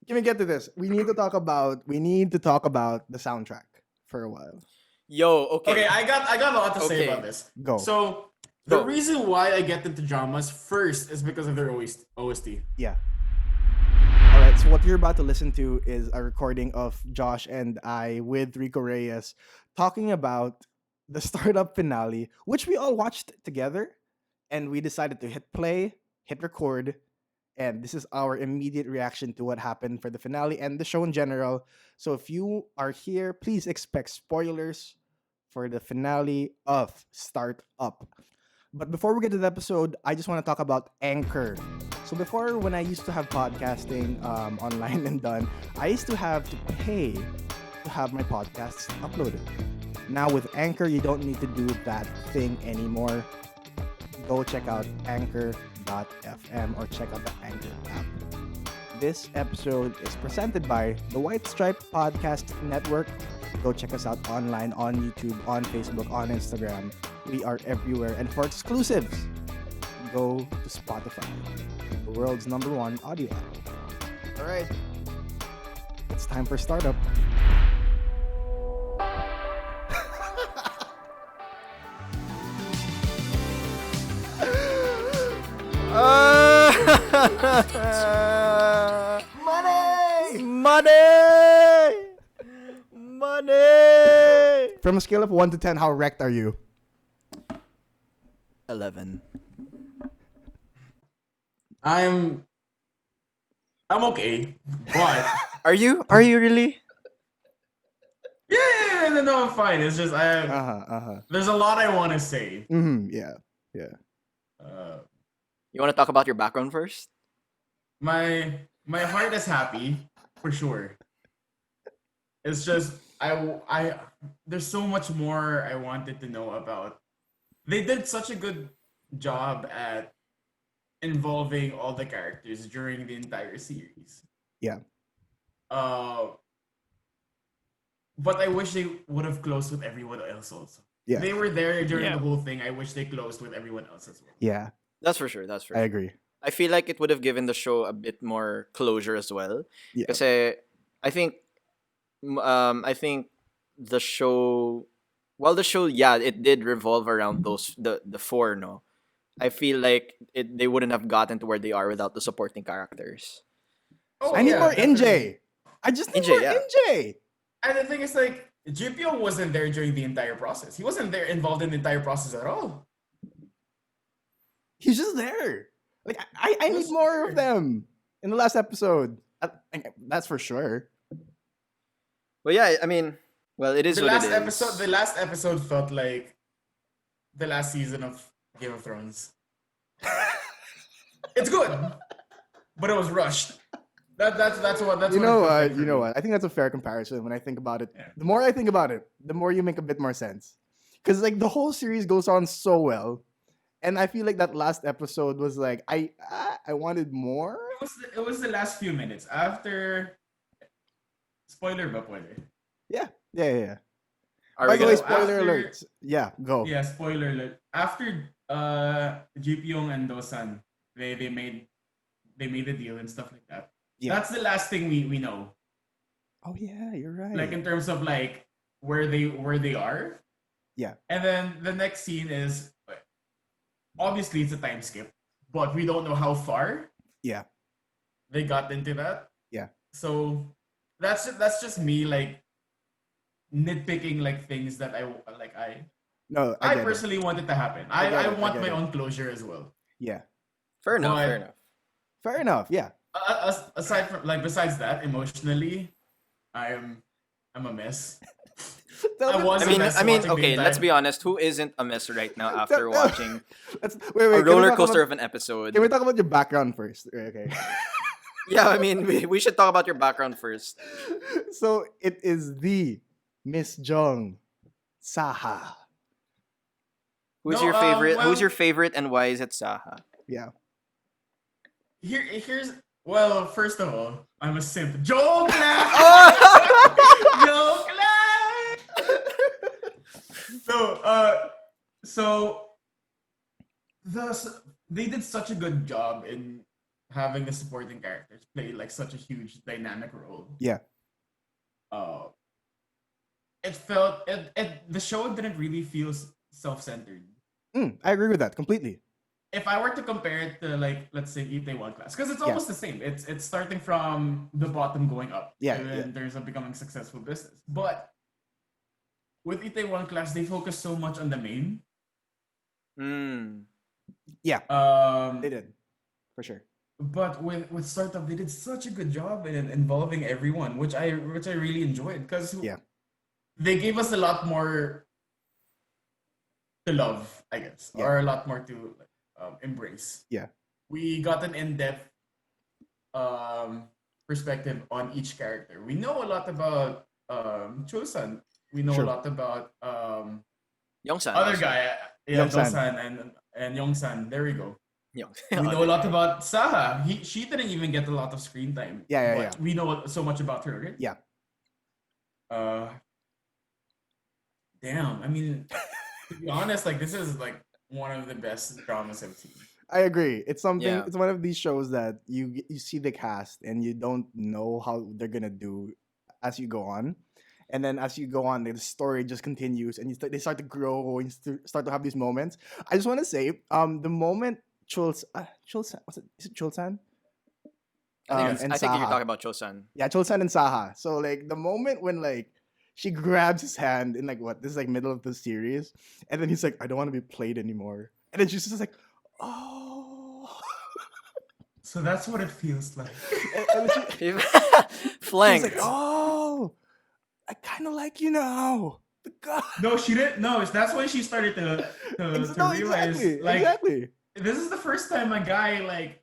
can we get to this? We need to talk about the soundtrack for a while. Yo, okay. Okay, I got a lot to say Okay. about this. Go. So the Go. reason why I get into dramas first is because of their OST. Yeah. All right. So what you're about to listen to is a recording of Josh and I with Rico Reyes talking about the startup finale, which we all watched together, and we decided to hit play, hit record, and this is our immediate reaction to what happened for the finale and the show in general. So if you are here, please expect spoilers for the finale of Startup. But before we get to the episode, I just want to talk about Anchor. So before, when I used to have podcasting online and done, I used to have to pay to have my podcasts uploaded. Now with Anchor, you don't need to do that thing anymore. Go check out anchor.fm or check out the Anchor app. This episode is presented by the White Stripe Podcast Network. Go check us out online on YouTube, on Facebook, on Instagram. We are everywhere. And for exclusives, go to Spotify, the world's #1 audio app. All right. It's time for Startup. Money! From a scale of 1 to 10, how wrecked are you? 11. I'm okay, but Are you really? yeah, no, I'm fine. It's just there's a lot I want to say. Yeah. You want to talk about your background first? My heart is happy for sure. It's just I there's so much more I wanted to know about. They did such a good job at involving all the characters during the entire series. Yeah. But I wish they would have closed with everyone else also. Yeah. They were there during Yeah. the whole thing. I wish they closed with everyone else as well. Yeah. That's for sure. I agree. I feel like it would have given the show a bit more closure as well. Yeah. Because I think the show, yeah, it did revolve around the four, no. I feel like they wouldn't have gotten to where they are without the supporting characters. Oh, I need yeah, more definitely. NJ. I just need NJ, more yeah. NJ. And the thing is, like, GPO wasn't there during the entire process. He wasn't there involved in the entire process at all. He's just there. Like I need Just more there. of them in the last episode. That's for sure. But yeah, I mean, well, it is The what last it is. last episode felt like the last season of Game of Thrones. It's good, but it was rushed. That's what You know it felt what? like for You know me. what? I think that's a fair comparison. When I think about it, Yeah. the more I think about it, the more you make a bit more sense. Because like the whole series goes on so well, and I feel like that last episode was like I wanted more. It was the last few minutes after. Spoiler, ba pwede? Yeah. Are By we the way, gonna? spoiler after- alerts. Yeah, go. Yeah, spoiler alert. After GPyong and Dosan, they made the deal and stuff like that. Yeah. That's the last thing we know. Oh yeah, you're right. Like in terms of like where they are. Yeah. And then the next scene is obviously it's a time skip, but we don't know how far Yeah. they got into that. Yeah. So that's just me like nitpicking like things that I No, I get it. personally want it to happen. I get I it, I want get my it. own closure as well. Yeah. Fair enough. But- Fair enough. Yeah. Aside from like besides that, emotionally, I'm a mess. Tell I me- was a mess I mean, watching the okay. Let's entire- be honest. Who isn't a mess right now after Tell- watching wait, a can we roller talk coaster about- of an episode? Can we talk about your background first? Okay. Yeah, I mean, we should talk about your background first. So it is the Miss Jung Saha. Who's No, your favorite? well- Who's your favorite, and why is it Saha? Yeah. Here's well, first of all, I'm a simp. Joke lang! Joke lang! So they did such a good job in having the supporting characters play like such a huge dynamic role. Yeah. Uh, it felt the show didn't really feel self-centered. I agree with that completely. If I were to compare it to like let's say Itaewon Class, because it's Yeah. almost the same. It's starting from the bottom going up. Yeah, And then yeah. there's a becoming successful business. But with Itaewon Class, they focus so much on the main. Mm. Yeah, they Um, did for sure. but with startup, they did such a good job in involving everyone, which I really enjoyed because Yeah, they gave us a lot more to love, I guess, Yeah. or a lot more to embrace. yeah, We got an in-depth um, perspective on each character. We know a lot about Chosun. We know a True. lot about Youngsan other also. guy, yeah, Young-san. Dosan and Yongsan. There we go. Young. We know a Other lot guy. about Saha. She didn't even get a lot of screen time. Yeah, yeah, but we know so much about her, right? Yeah. Uh, damn. I mean, to be honest, like this is like one of the best dramas I've seen. I agree. It's something. Yeah. It's one of these shows that you see the cast and you don't know how they're gonna do as you go on, and then as you go on, the story just continues, and they start to grow and start to have these moments. I just want to say, the moment Chulsan, was it? Is it Chulsan? Yes. And I think you're Saha. talking about Chosun. Yeah, Chulsan and Saha. So like the moment when like she grabs his hand in like what this is like middle of the series, and then he's like, I don't want to be played anymore, and then she's just like, oh. So that's what it feels like. And then she's Flanked. like, oh, I kind of like you now. The God. No, she didn't. No, that's when she started to No, realize exactly, like exactly. this is the first time a guy like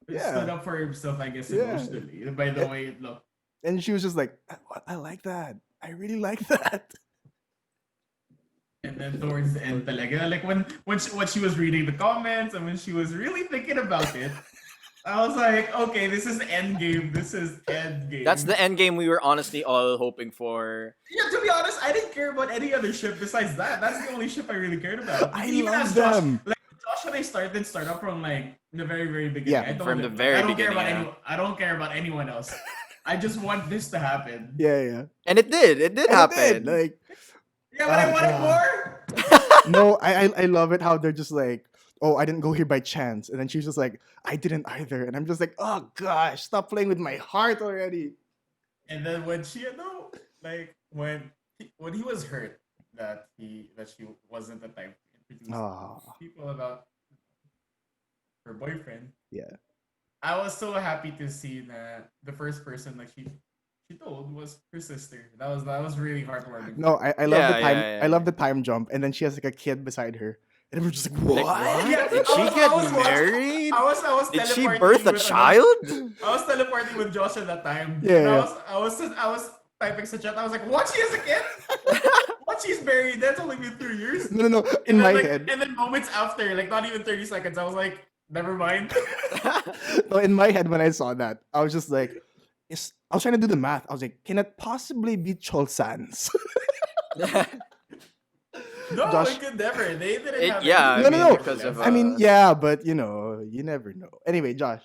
Yeah. stood up for himself, I guess, Yeah. emotionally by the way it looked. And she was just like, I like that. I really like that. And then towards the end, talaga, like when she was reading the comments and when she was really thinking about it, I was like, okay, this is end game. This is end game. That's the end game we were honestly all hoping for. Yeah, to be honest, I didn't care about any other ship besides that. That's the only ship I really cared about. I Even love as Josh, them. like Josh and I start up from like the very beginning. Yeah. I told From the him, very I don't care beginning, about yeah. I don't care about anyone else. I just want this to happen. Yeah, yeah. And it did. It did And it happen. did, like, Yeah, but I Oh, wanted God. more. no, I love it how they're just like, oh, I didn't go here by chance, and then she's just like, I didn't either, and I'm just like, oh gosh, stop playing with my heart already. And then when she like when he was hurt that she wasn't the type to introduce Oh, people about her boyfriend. yeah, I was so happy to see that the first person like she told was her sister. That was really heartwarming. no, I love the Yeah, time, yeah, I love yeah. the time jump, and then she has like a kid beside her, and we're just like, Like, what? what? Yeah, Did I she was- get I was watching- married? I was Did she teleporting birth a with child? I was teleporting with Josh at that time. Yeah, And yeah. I was typing such chat. I was like, what? She has a kid? What? She's married? That's only been 3 years. No, no, no. In And my then, like, head, and then moments after, like not even 30 seconds, I was like, never mind. no, in my head when I saw that, I was just like, I was trying to do the math. I was like, can it possibly be Cholsans? No, Josh- it could never. They didn't It- have yeah, anything No, no, no. because of, I mean, yeah, but you know, you never know. Anyway, Josh,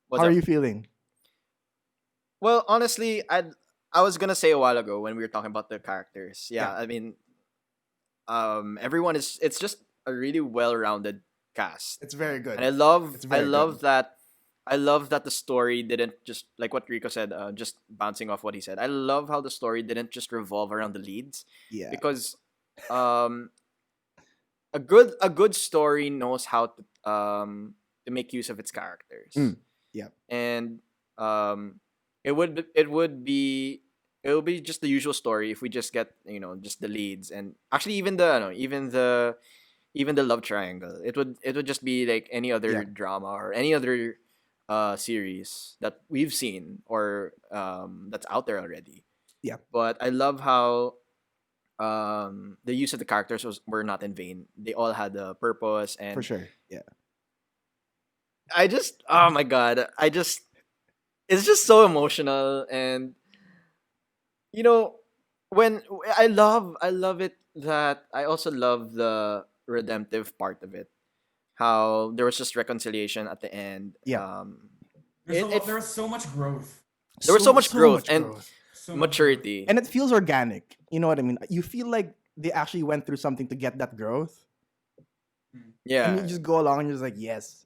What's how are up? you feeling? Well, honestly, I was gonna say a while ago when we were talking about the characters. Yeah, Yeah. I mean, everyone is. It's just a really well-rounded cast, It's very good. and I love. It's I very love good. that. I love that the story didn't just like what Rico said. Just bouncing off what he said. I love how the story didn't just revolve around the leads Yeah. because, um, a good story knows how to make use of its characters. Yeah. And it would be just the usual story if we just get just the leads, and actually even the no, even the love triangle. It would just be like any other Yeah. drama or any other series that we've seen or that's out there already. Yeah. But I love how the use of the characters were not in vain. They all had a purpose, and For sure. Yeah. I just, oh my god, it's just so emotional. And you know when I love it that I also love the redemptive part of it, how there was just reconciliation at the end. Yeah. There was so much growth. There was so much growth much and growth. So much growth. maturity. And it feels organic. You know what I mean? You feel like they actually went through something to get that growth. And Yeah. you just go along and you're just like, yes.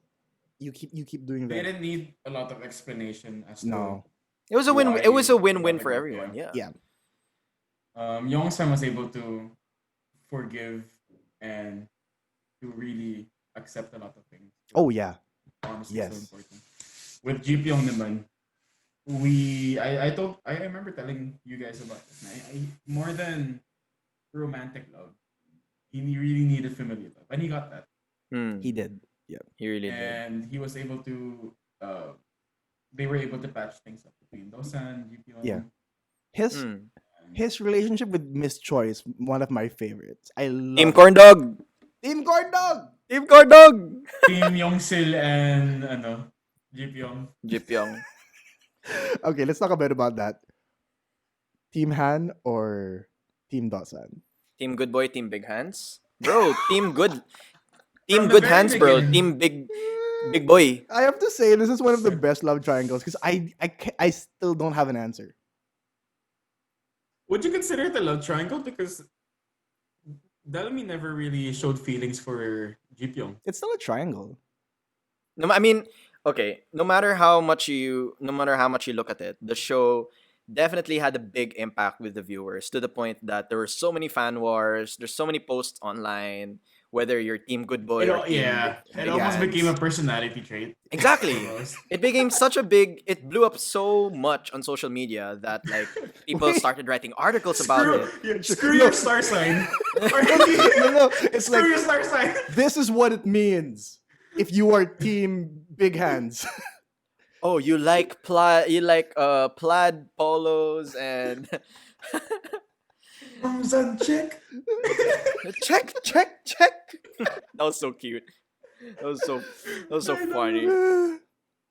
You keep doing They that. didn't need a lot of explanation as No. It was a win. why It was a they win-win got the for growth, everyone. Yeah. Yeah. to. Young-san was able to forgive and to really accept a lot of things. Oh yeah. Honestly, Yes. so important. With GPong naman, I remember telling you guys about this. More than romantic love, he really needed familiar love, and he got that. He did. Yeah. He really did. And he was able to. They were able to patch things up between Dosan, GPong. Yeah. His Mm. his relationship with Miss Choi is one of my favorites. I love Team Corn Dog. Team Corn Dog. Team Corn Dog. Team Yongsil and GPong. Jipyong. Okay, let's talk a bit about that. Team Han or Team Dosan? Team Good Boy. Team Big Hands. Bro. Team Good. From Team the Good very Hands, bro. beginning. Team Big Boy. I have to say this is one of the best love triangles because I still don't have an answer. Would you consider it a love triangle? Because Dalmi never really showed feelings for GPong. It's still a triangle. No, I mean, okay. No matter how much you look at it, the show definitely had a big impact with the viewers to the point that there were so many fan wars. There's so many posts online. Whether you're Team Good Boy or Team It almost Hands. became a personality trait. Exactly. Almost. It became such a big. It blew up so much on social media that like people Wait. started writing articles about it. Screw your star sign. No, it's Screw like your star sign. this is what it means if you are Team Big Hands. Oh, you like plaid polos and Ramzan chick. check. That was so cute. That was so funny.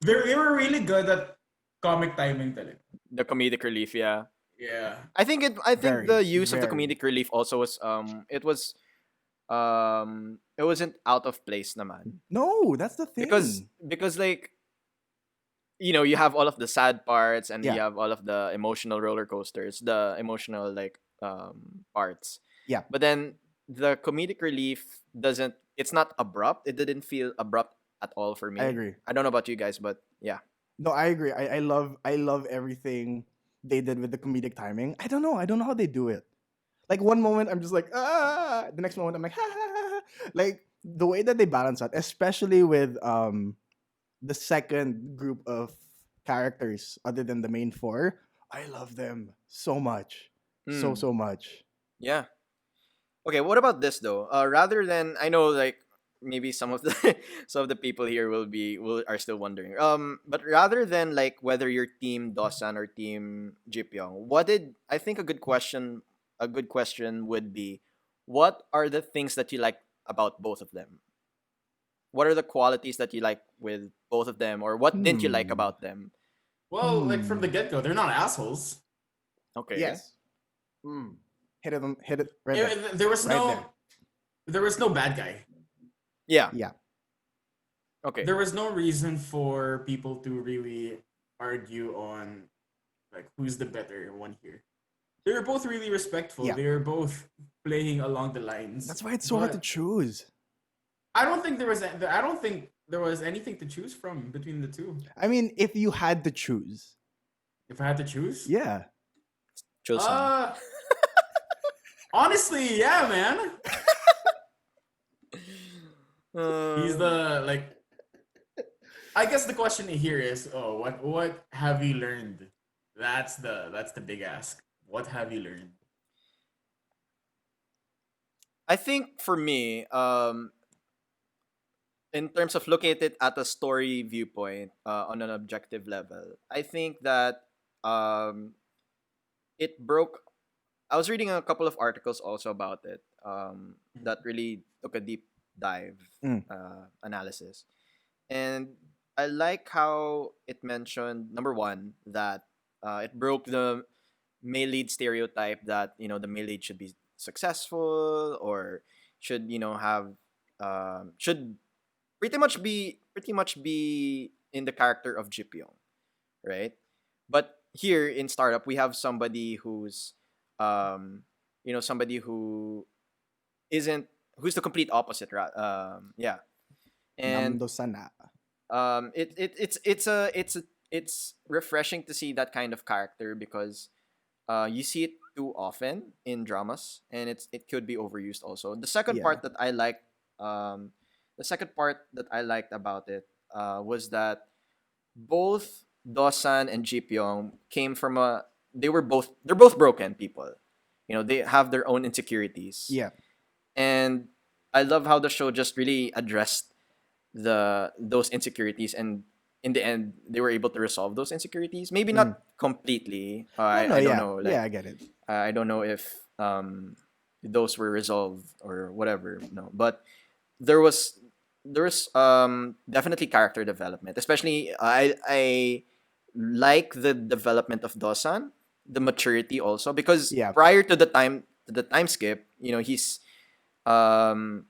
They were really good at comic timing talaga. The comedic relief, yeah. Yeah. I think Very, the use of the very. comedic relief also was it wasn't out of place naman. No, that's the thing. Because like you have all of the sad parts and Yeah. you have all of the emotional roller coasters, the emotional like parts. Yeah. But then the comedic relief it's not abrupt. It didn't feel abrupt at all for me. I agree. I don't know about you guys, but yeah. No, I agree. I love everything they did with the comedic timing. I don't know how they do it. Like one moment I'm just like the next moment I'm like ha ha ha. Like the way that they balance out, especially with the second group of characters other than the main four, I love them so much. So Mm. so much. Yeah. Okay, what about this though? Rather than I know like maybe some of the some of the people here are still wondering. But rather than like whether you're team Dosan or team Jipyong, I think a good question would be what are the things that you like about both of them? What are the qualities that you like with both of them or what didn't you like Hmm. about them? Well, like from the get go, they're not assholes. Okay. Yes. Hit it right there. There was Right there was no bad guy. Yeah. Yeah. Okay. There was no reason for people to really argue on like who's the better one here. They were both really respectful. Yeah. They were both playing along the lines. That's why it's so hard to But choose. I don't think there was anything to choose from between the two. I mean, if you had to choose. If I had to choose, Yeah. Chosun. honestly, yeah, man. He's Uh, the like. I guess the question here is, what have you learned? That's the big ask. What have you learned? I think for me, in terms of looking at it at a story viewpoint, on an objective level, I think that it broke. I was reading a couple of articles also about it that really took a deep dive Mm. analysis, and I like how it mentioned number one that it broke the male lead stereotype that the male lead should be successful or should have should pretty much be in the character of Jipyong, right? But here in startup, we have somebody who's, somebody who isn't who's the complete opposite, yeah. And Namdo sana. it's refreshing to see that kind of character because you see it too often in dramas, and it could be overused also. Yeah. The second part that I liked about it was that both Dosan and Jipyong came from a they're both broken people. They have their own insecurities. Yeah. And I love how the show just really addressed those insecurities, and in the end they were able to resolve those insecurities. Maybe not completely. No, I don't yeah. know. Yeah, I get it. I don't know if those were resolved or whatever. No, but there was definitely character development. Especially I like the development of Dosan, the maturity also, because Yeah. prior to the time skip, he's um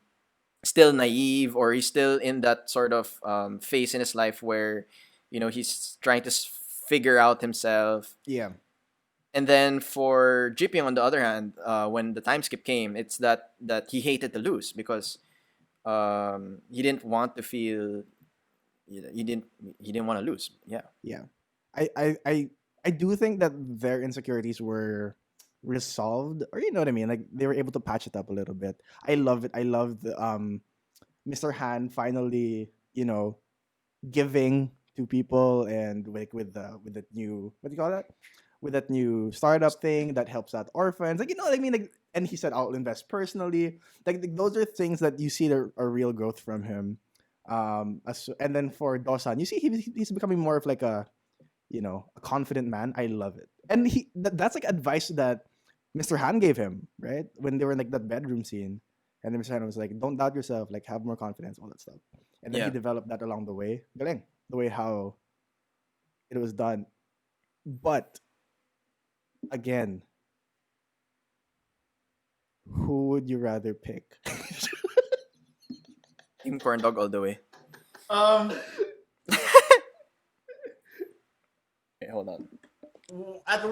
still naive, or he's still in that sort of phase in his life where he's trying to figure out himself. Yeah. And then for Jipping, on the other hand, when the time skip came, it's that he hated to lose because he didn't want to feel he didn't want to lose. Yeah. Yeah. I do think that their insecurities were resolved, or you know what I mean, like they were able to patch it up a little bit. I love it. I love the Mr. Han finally, giving to people, and like with the new, what do you call that, with that new startup thing that helps out orphans, like, you know what I mean, like, and he said, I'll invest personally, like those are things that you see a real growth from him. And then for Dosan, you see he's becoming more of like a confident man. I love it. And that's like advice that Mr. Han gave him, right? When they were in like that bedroom scene. And then Mr. Han was like, don't doubt yourself, like have more confidence, all that stuff. And then he Yeah. developed that along the way. Galing. The way how it was done. But again, who would you rather pick? Team corn dog all the way. Um, Okay, hold on. at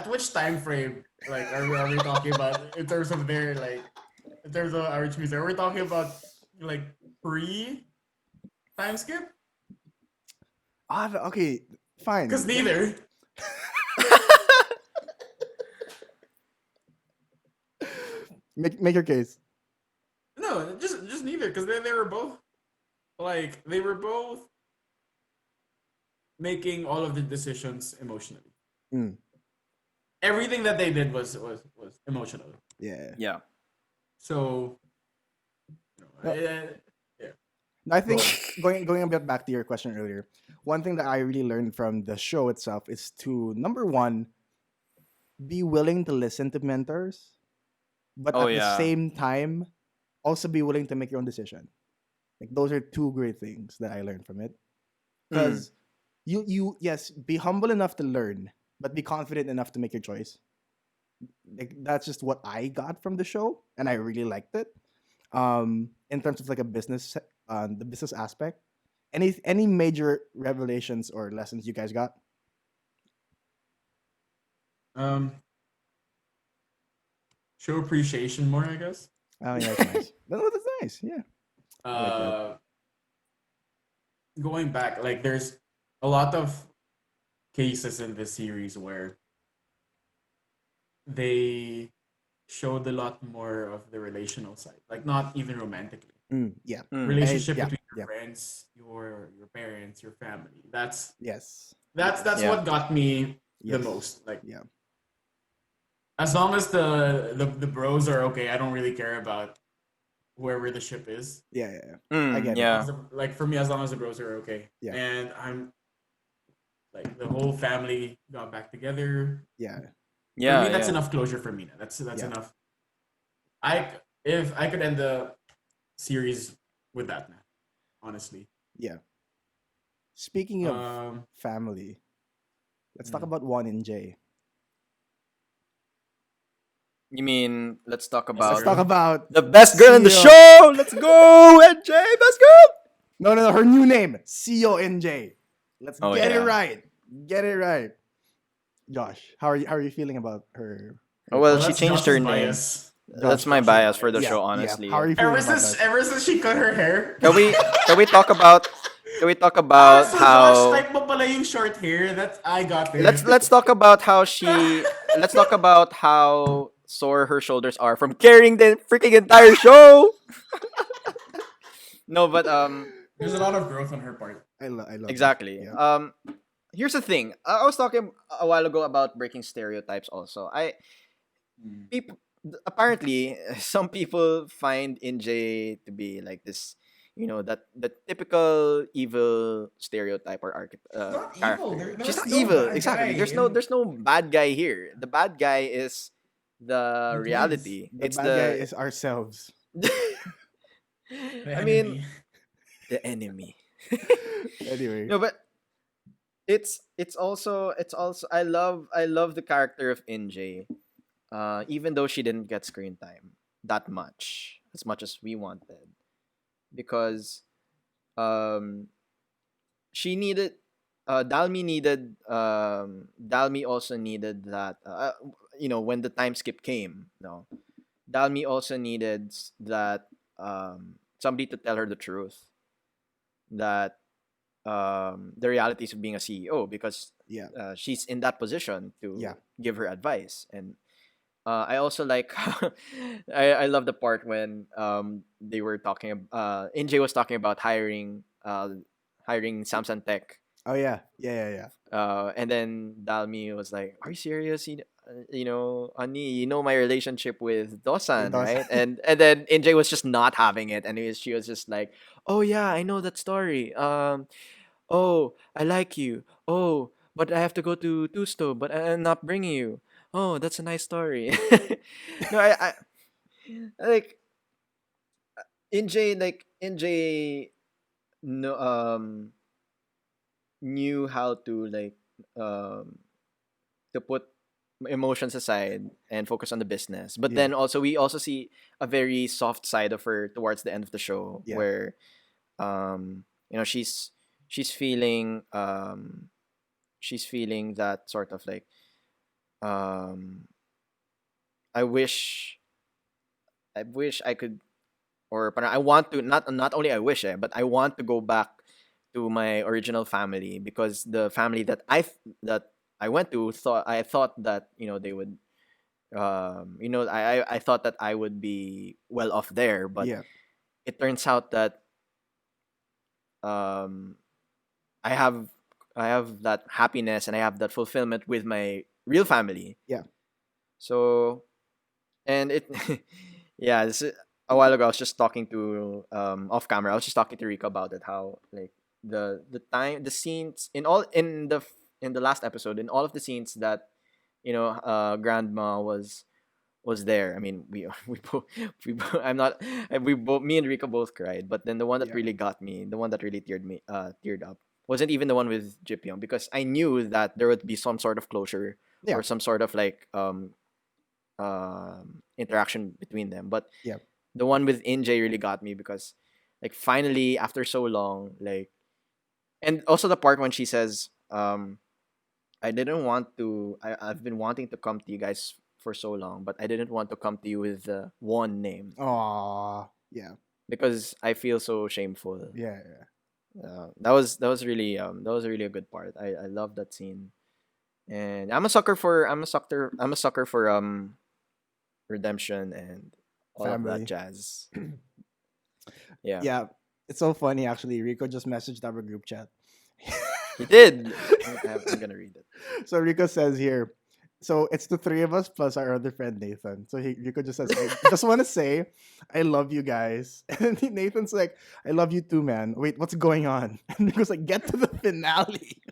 which time frame, like, are we talking about in terms of their, like, in terms of our choice? Are we talking about like pre time skip? Okay, fine. Because neither. Make your case. No, just neither. Because they were both, like, they were both making all of the decisions emotionally. Mm, Everything that they did was emotional. yeah. Yeah. So, No, yeah. I think going a bit back to your question earlier, one thing that I really learned from the show itself is to, number one, be willing to listen to mentors, but Oh at the yeah. same time, also be willing to make your own decision. Like those are two great things that I learned from it. Because you yes, be humble enough to learn, but be confident enough to make your choice. Like that's just what I got from the show, and I really liked it. In terms of like the business aspect, any major revelations or lessons you guys got? Um, Show appreciation more, I guess. Oh yeah, that's nice. That's nice. Yeah, I like that. Going back, like, there's a lot of cases in this series where they showed a lot more of the relational side, like not even romantically. Yeah, Relationship yeah, between yeah. your friends, your parents, your family. That's Yes, that's Yeah. what got me the yes, most. Like, yeah, as long as the bros are okay, I don't really care about whoever the ship is. yeah. I get it. Yeah. Like, for me, as long as the bros are okay, Yeah. and I'm like, the whole family got back together. Yeah, For Yeah. me, that's Yeah. enough closure for me. That's Yeah. enough. If I could end the series with that, man, honestly. yeah. Speaking of Um, family, let's talk mm. about Juan and Jay. You mean let's talk Best Let's about talk girl. about the best girl in the CEO. show? Let's go, NJ, best girl. No. Her new name, CONJ. Let's Oh get it yeah. right. Get it right. Josh, how are you feeling about Oh, her well, Well, she change? that's changed Josh's her name. bias. That's my Josh's bias for the bias. show, Yeah. How honestly. are you feeling Ever about since that? ever since she cut her hair. Can we talk about So Josh how type mo pala yung short hair. That's I got let's it. let's talk about how she let's talk about how sore her shoulders are from carrying the freaking entire show. No, but There's a lot of growth on her part. I love it. exactly. Yeah. Here's the thing. I was talking a while ago about breaking stereotypes. Also, I Mm. people apparently some people find NJ to be like this, that the typical evil stereotype or She's not evil. character. She's There's not no evil, bad exactly. guy There's no in there's no bad guy here. The bad guy is the the twins. reality. The It's bad guy the is ourselves. The I mean, enemy. the enemy. Anyway. No, but it's also I love the character of NJ. Even though she didn't get screen time that much as we wanted, because um she needed Dalmi also needed that, when the time skip came, no, Dalmi also needed that, somebody to tell her the truth, that the realities of being a CEO, because Yeah. she's in that position Yeah. to give her advice. And I also like I love the part when they were talking NJ was talking about hiring Samsung Tech, Oh yeah. Yeah. and then Dalmi was like, "Are you serious? Ani, my relationship with With Dosan, us. right?" And then NJ was just not having it, and she was just like, "Oh yeah, I know that story. Oh, I like you. Oh, but I have to go to Tusto, but I'm not bringing you. Oh, that's a nice story." No, I like NJ no knew how to, like, um to put emotions aside and focus on the business. But Yeah. then also we also see a very soft side of her towards the end of the show, Yeah. where she's feeling that sort of like, um I wish I could, or parang I want to, not only I wish, but I want to go back to my original family, because the family that I went to, thought that, they would, I thought that I would be well off there, but Yeah. it turns out that, um I have that happiness and I have that fulfillment with my real family. Yeah. So, and it yeah, a while ago I was just talking to, off camera, I was just talking to Rico about it, how, like, the scenes in the last episode, in all of the scenes that, grandma was there. I mean, we I'm not we both me and Rico both cried, but then the one that Yeah. really got me, the one that really teared up, wasn't even the one with Jipyong, because I knew that there would be some sort of closure, Yeah. or some sort of, like, interaction between them. But Yeah. the one with NJ really got me, because, like, finally, after so long, like, and also the part when she says, I didn't want to. I've been wanting to come to you guys for so long, but I didn't want to come to you with the one name, Aw. Yeah. because I feel so shameful. Yeah. That was really a good part. I love that scene, and I'm a sucker for redemption and all of that Family. jazz. Yeah, Yeah. It's so funny actually. Rico just messaged our group chat. he did. I'm gonna read it. So Rico says here, so it's the three of us plus our other friend Nathan. So Rico just says, I just want to say, I love you guys. And then Nathan's like, I love you too, man. Wait, what's going on? And Rico's like, get to the finale.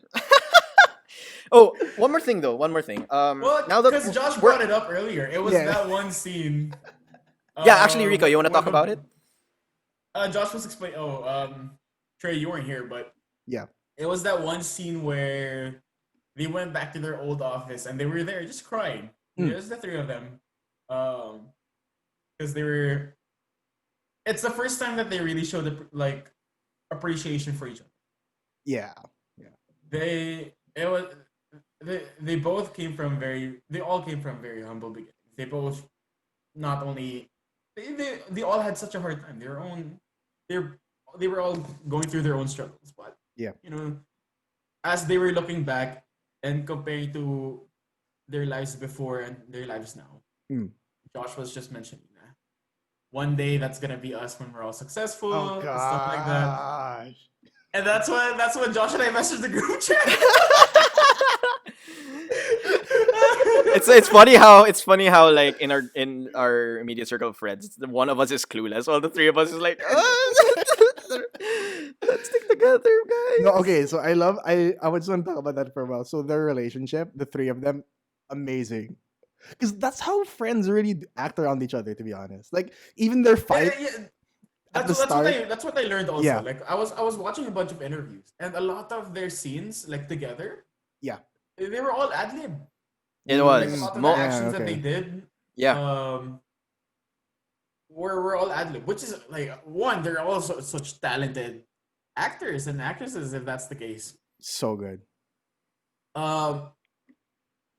Oh, one more thing though. One more thing. Well, Now that because Josh we're brought it up earlier. It was Yeah. that one scene. yeah, actually, Rico, you want to when talk about it? Josh was explaining. Trey, you weren't here, but Yeah. it was that one scene where they went back to their old office and they were there just crying. Mm. It was the three of them. Because they were. It's the first time that they really showed like appreciation for each other. Yeah. They it was they both came from they all came from very humble beginnings. They both not only they all had such a hard time. They're they were all going through their own struggles, but Yeah. you know, as they were looking back and comparing to their lives before and their lives now, Mm. Josh was just mentioning that one day that's gonna be us when we're all Oh successful and stuff like that. gosh. And that's when Josh and I messaged the group chat. it's funny how like in our immediate circle of friends, the one of us is clueless, all the three of us is like, let's stick together, guys. No, okay, so I would just want to talk about that for a while. So their relationship, the three of them, amazing. Because that's how friends really act around each other, to be honest. Like even their fight at the start. That's what I learned also. Yeah. Like I was watching a bunch of interviews and a lot of their scenes like together, Yeah. they were all ad lib. It Like a was lot of the mo- actions Yeah, that they okay. did, yeah. were all ad lib, which is like one. They're also such talented actors and actresses, if that's the case. So good. Um,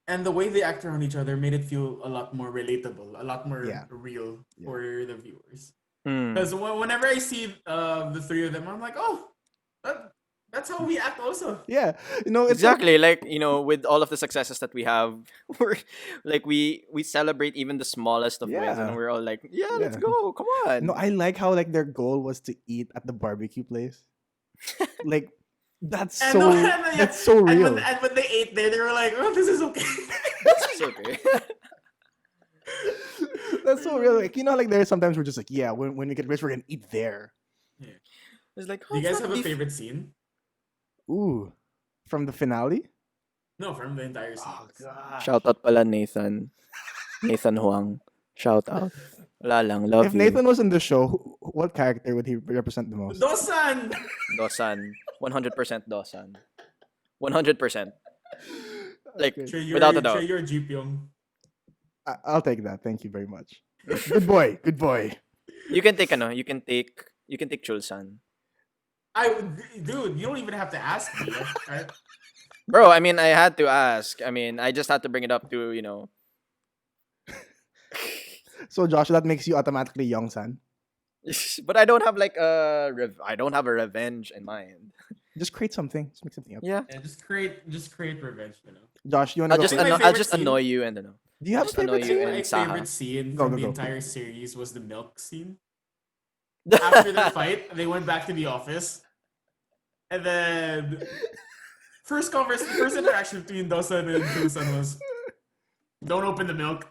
and the way they act around each other made it feel a lot more relatable, a lot more Yeah. real Yeah. for the viewers. Hmm. Because whenever I see the three of them, I'm like, oh, that's how we act also. Yeah. You know, it's so- Exactly, like with all of the successes that we have, we're like we celebrate even the smallest of wins, Yeah. and we're all like, yeah, let's Yeah. go, come on. no, I like how like their goal was to eat at the barbecue place. Like that's And so no, and, that's so real. And when they ate there, they were like, oh, this is okay. It's okay. That's so real. Like like there are sometimes we're just like, yeah, when we get rich, we're gonna eat there. It's like, Do you it's guys not have a beef. favorite scene? Ooh, from the finale. No, from the entire series. Oh god. Shout out pala Nathan Huang. Shout out. Wala lang, love If you. Nathan was in the show, what character would he represent the most? Dosan! Dosan. 100% Dosan. 100%. Like, Okay. Trey, without a doubt. Trey, you're Jeepyong. I'll take that. Thank you very much. Good boy. Good boy. You can take you can take Chulsan. Dude, you don't even have to ask me. Bro, I mean, I had to ask. I mean, I just had to bring it up to, So Josh, that makes you automatically Young San. but I don't have like I don't have a revenge in mind. Just create something. Just make something up. Yeah. Yeah, just create revenge, you know. Josh, you wanna I'll go just first? my I'll favorite just scene- annoy you and Do you have a just annoy favorite you scene? and My Saha. favorite scene Go, from go, the go. entire series was the milk scene. After the fight, they went back to the office. And then first interaction between Dosan and Chusan was, don't open the milk.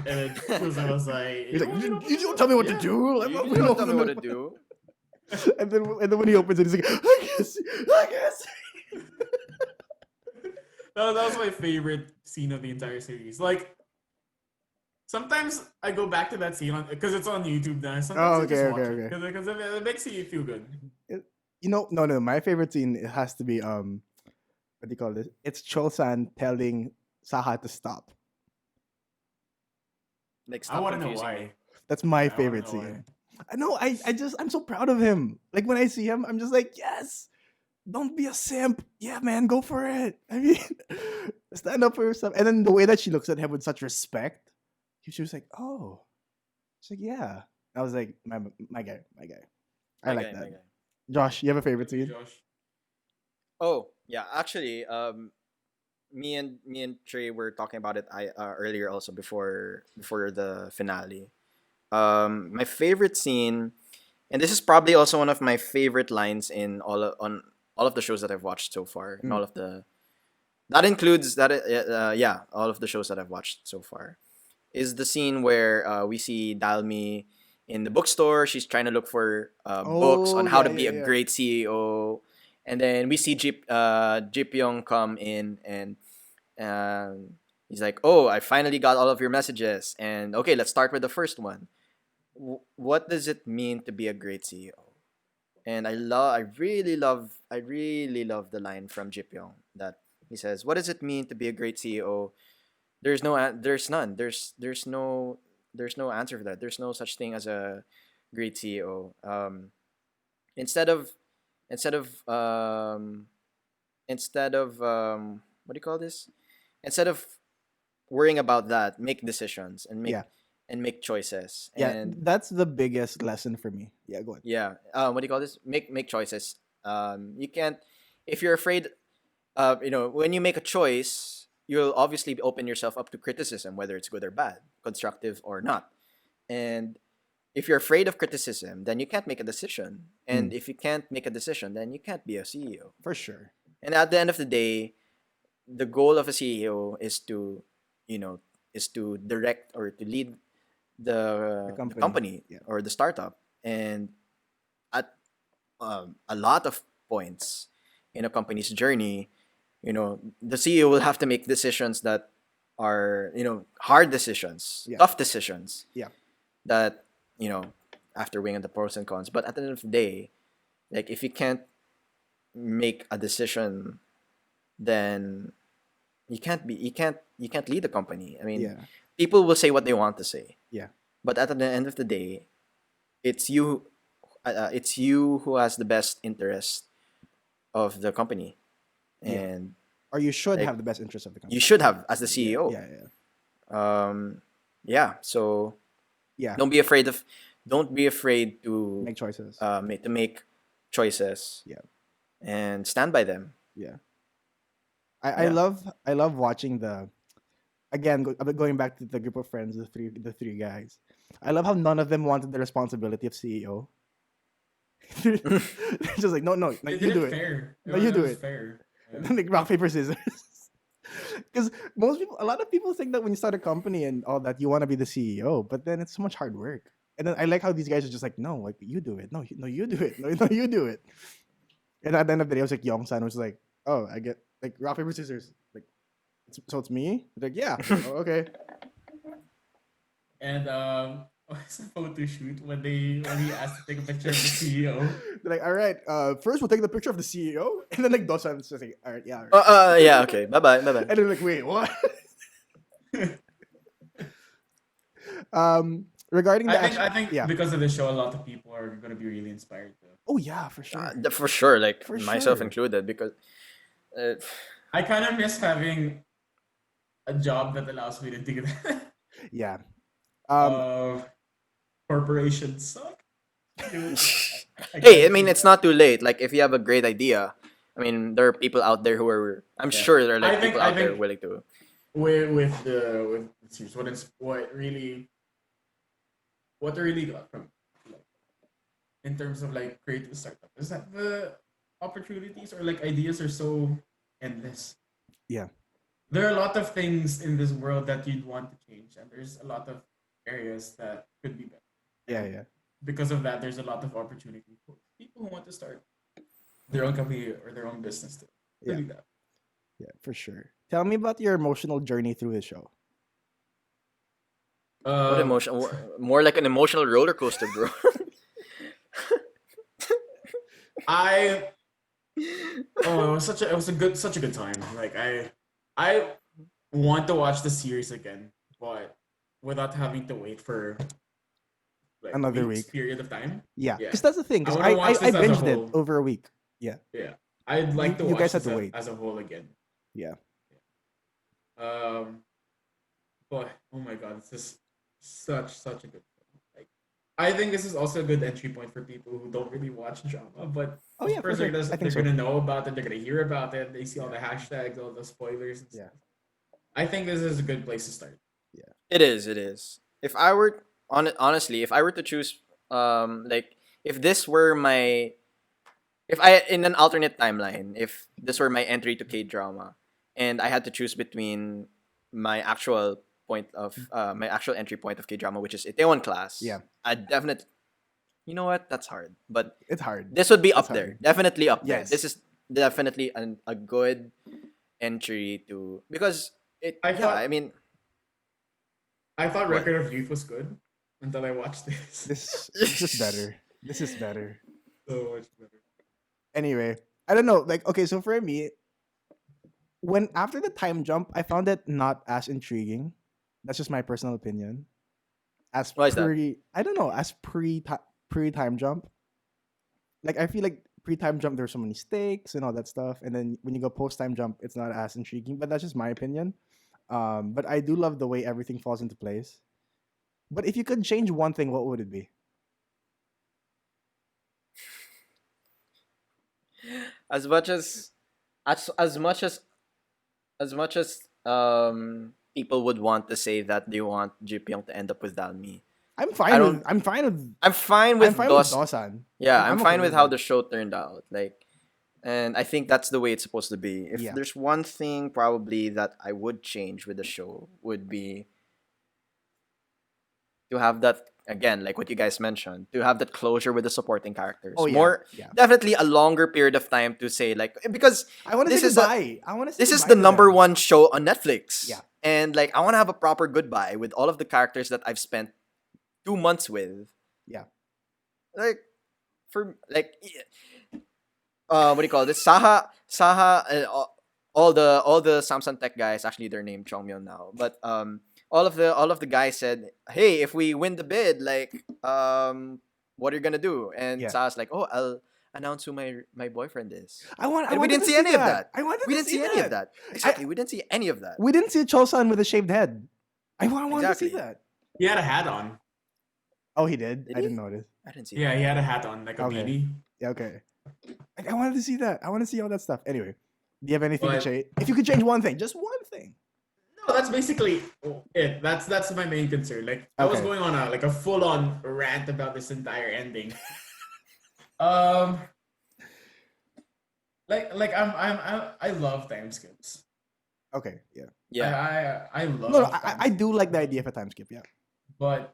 And then Chusan was like, He's like, you don't tell me what to do. I'm You not don't gonna tell me open what the to do. And then when he opens it, he's like, I guess. that was my favorite scene of the entire series. Like, sometimes I go back to that scene because it's on YouTube now. Sometimes I just watch it because it makes you feel good. No. My favorite scene it has to be what do you call this? It's Chol-san telling Saha to stop. Like, I stop want to know confusing why. me. That's my I wanna favorite know why. scene. I know. I'm so proud of him. Like when I see him, I'm just like, yes. Don't be a simp. Yeah, man, go for it. I mean, stand up for yourself. And then the way that she looks at him with such respect, she was like, oh. She's like, yeah. I was like, my guy. I My like guy, that. my guy. Josh, you have a favorite scene? Josh. Oh, yeah, actually, me and Trey were talking about it earlier also before the finale. My favorite scene, and this is probably also one of my favorite lines in on all of the shows that I've watched so far, and Mm. all of the that includes that all of the shows that I've watched so far, is the scene where we see Dalmi in the bookstore. She's trying to look for books on Oh, how to yeah, be yeah, a yeah. great CEO, and then we see Jeep Young come in and he's like, "Oh, I finally got all of your messages, and okay, let's start with the first one. What does it mean to be a great CEO?" And I really love the line from Jeep Young that he says, "What does it mean to be a great CEO? There's none. There's no answer for that. There's no such thing as a great CEO. Instead of instead of what do you call this? Instead of worrying about that, make decisions and Yeah. make choices. Yeah, And that's the biggest lesson for me. Yeah, go ahead. yeah, what do you call this? Make choices. You can't if you're afraid. When you make a choice, you'll obviously open yourself up to criticism, whether it's good or bad, constructive or not. And if you're afraid of criticism, then you can't make a decision. And Mm. if you can't make a decision, then you can't be a CEO. For sure. And at the end of the day, the goal of a CEO is to, you know, is to direct or to lead The the company. company Yeah. or the startup. And at a lot of points in a company's journey, the CEO will have to make decisions that are, hard decisions, Yeah. tough decisions Yeah. that, you know, after weighing the pros and cons. But at the end of the day, like if you can't make a decision, then you can't lead the company. I mean, Yeah. people will say what they want to say, Yeah. but at the end of the day, it's you, it's you who has the best interest of the company, Yeah. and Or you should like have the best interest of the you company. should have as the Yeah. CEO. Yeah. Yeah. Yeah. So Yeah. don't be afraid of, don't be afraid to Make choices. make choices. Yeah. And stand by them. Yeah. I Yeah. love watching the again going back to the group of friends, the three guys. I love how none of them wanted the responsibility of CEO. They're just like, no, no, They you did do it it. fair. No, you It do was it. fair. And Yeah. then like rock paper scissors. Because a lot of people think that when you start a company and all that, you want to be the CEO, but then it's so much hard work. And then I like how these guys are just like, no, like you do it. No, no, you do it. No, no, you do it. And at the end of the day, I was like, Young San was like, oh, I get like rock paper scissors. Like, so it's me. Like, yeah, oh, okay. And what's the photo shoot when he asked to take a picture of the CEO? They're like, all right, first we'll take the picture of the CEO, and then like Dosan's just like, all right, yeah, all right. Yeah. Okay. Bye bye. Bye bye. And they're like, wait, what? Regarding the I think yeah. because of the show, a lot of people are gonna be really inspired too. Oh yeah, for sure. For sure. Like For myself sure. included, because uh, I kind of miss having a job that allows me to do that. Yeah. Corporations suck. Dude, I hey, I can't mean, do it's that. not too late. Like if you have a great idea, I mean, there are people out there who are. I'm Yeah. sure there are like I think people out there willing to. with the series, what really got from like, in terms of like creative startup is that the opportunities or like ideas are so endless. Yeah. There are a lot of things in this world that you'd want to change, and there's a lot of areas that could be better. Yeah, And yeah. because of that, there's a lot of opportunity for people who want to start their own company or their own business to Yeah. do that. Yeah, for sure. Tell me about your emotional journey through the show. What Um, emotion? More like an emotional roller coaster, bro. I it was such a good time. Like I want to watch the series again, but without having to wait for like Another weeks week. period of time. Yeah, Yeah. because that's the thing. I Because wanna watch I this as a binged it whole. over a week. Yeah, Yeah. I'd like to you guys watch had this to wait. as a whole again. Yeah, Um but oh my god, this is such a good film. Like I think this is also a good entry point for people who don't really watch drama, but Oh, of yeah, for course sure. I think they're so. gonna know about it, they're gonna hear about it, they see all the hashtags, all the spoilers and Yeah. stuff. I think this is a good place to start. It is. It is. If I were honestly, if I were to choose, like if this were my, if I in an alternate timeline, if this were my entry to K drama, and I had to choose between my actual my actual entry point of K drama, which is Itaewon Class, Yeah. I definitely, you know what, that's hard, but It's hard. this would be It's up there, hard. definitely up there. Yes. This is definitely a good entry to, because it. I Yeah, thought- I mean, I thought What? Record of Youth was good until I watched this. This is better. This is better. So much better. Anyway, I don't know. Like, okay, so for me, when after the time jump, I found it not as intriguing. That's just my personal opinion. As Why is that? I don't know, as pre time jump. Like I feel like pre-time jump, there's so many stakes and all that stuff, and then when you go post-time jump, it's not as intriguing. But that's just my opinion. But I do love the way everything falls into place. But if you could change one thing, what would it be? As much as much as people would want to say that they want Jipyong to end up with Dalmi. I'm I fine don't. with I'm fine with I'm fine I'm with fine with Dos. Dawson. Yeah, I'm I'm okay fine with with how that. the show turned out. Like, and I think that's the way it's supposed to be. If Yeah. there's one thing probably that I would change with the show would be to have that again, like what you guys mentioned, to have that closure with the supporting characters. Oh yeah, More yeah. definitely a longer period of time to say like because I want to this say is a goodbye. I want to say this is goodbye the to number them. one show on Netflix. Yeah. And like I want to have a proper goodbye with all of the characters that I've spent 2 months with. Yeah. Like for like what do you call this? Saha, all the Samsung Tech guys. Actually, they're named Chongmyon now, but all of the guys said, "Hey, if we win the bid, like what are you gonna do?" And Yeah. Saha's like, "Oh, I'll announce who my boyfriend is." I And we wanted didn't to see any of that. that. I wanted We to didn't see see any of that. that. Exactly, we didn't see any of that. We didn't see Chosan with a shaved head. wanted to see Exactly. that. He had a hat on. Oh, he did. Did I he? didn't notice. I didn't see. Yeah, he had a hat on, like a Okay. beanie. Yeah, okay. I wanted to see that. I want to see all that stuff. Anyway, do you have anything to But- change? If you could change one thing, just one thing. No, that's basically it. That's my main concern. Like I was Okay. going on a full on rant about this entire ending. um, I love time skips. Okay, yeah. Yeah. I love. No, time I do like the idea of a time skip. Yeah. But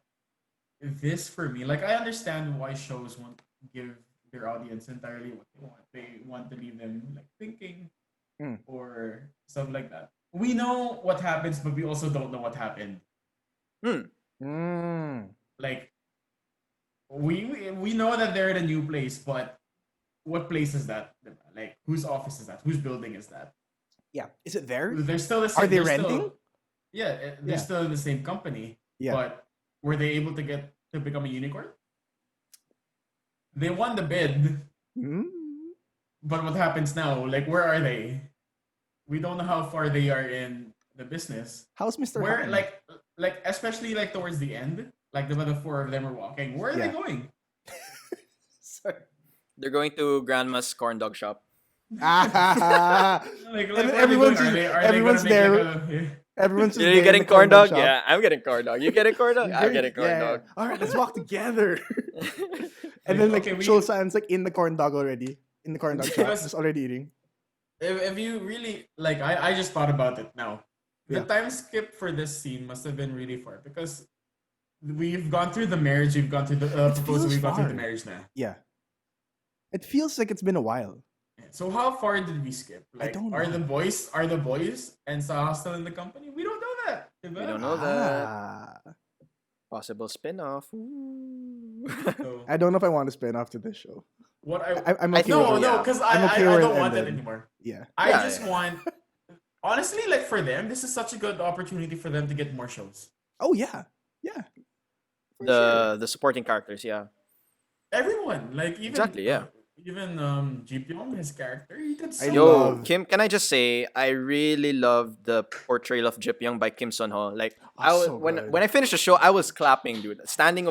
this for me, like I understand why shows want to give their audience entirely what they want. They want to leave them like thinking Mm. or stuff like that. We know what happens, but we also don't know what happened. Mm. Like we know that they're at a new place, but what place is that? Like whose office is that? Whose building is that? Yeah. Is it there? They're still the same. Are they they're renting? Still, yeah, they're Yeah. still in the same company. Yeah. But were they able to get to become a unicorn? They won the bid, Mm. but what happens now? Like, where are they? We don't know how far they are in the business. How's Mr. Where, Han? like especially like towards the end, like the four of them are walking. Where are Yeah. they going? Sorry. They're going to Grandma's corn dog shop. Ah, Like And then where are they everyone's going? Are they everyone's gonna make, there. like, a- Everyone's just Are you there in getting the corn dog? shop. Yeah, I'm getting corn dog. You getting corn dog? I'm getting corn Yeah. dog. All right, let's walk together. And then like Okay, we- Chulsan's like in the corn dog already. In the corn dog shop, Because- just already eating. if you really like, I just thought about it now. The Yeah. time skip for this scene must have been really far because we've gone through the marriage, we've gone through the proposal, feels we've gone through the far. marriage now. Yeah. It feels like it's been a while. So how far did we skip? Like, don't are know. the boys and Saha still in the company? We don't know that. We don't know that. Ah. Possible spin-off. So, I don't know if I want to spin off to this show. what I'm I okay think- with it. no, yeah. because I'm I okay where it don't want it ended. anymore. Yeah. I Yeah, just yeah. want, honestly, like for them, this is such a good opportunity for them to get more shows. Oh yeah. Yeah. For The supporting characters, yeah. Everyone, like even Exactly, yeah. Even Ji Pyong, his character, he did so I Yo, well. love- Kim, can I just say I really love the portrayal of Jip Young by Kim Sun Ho. Like Oh, I was so when good. when I finished the show, I was clapping, dude. Standing.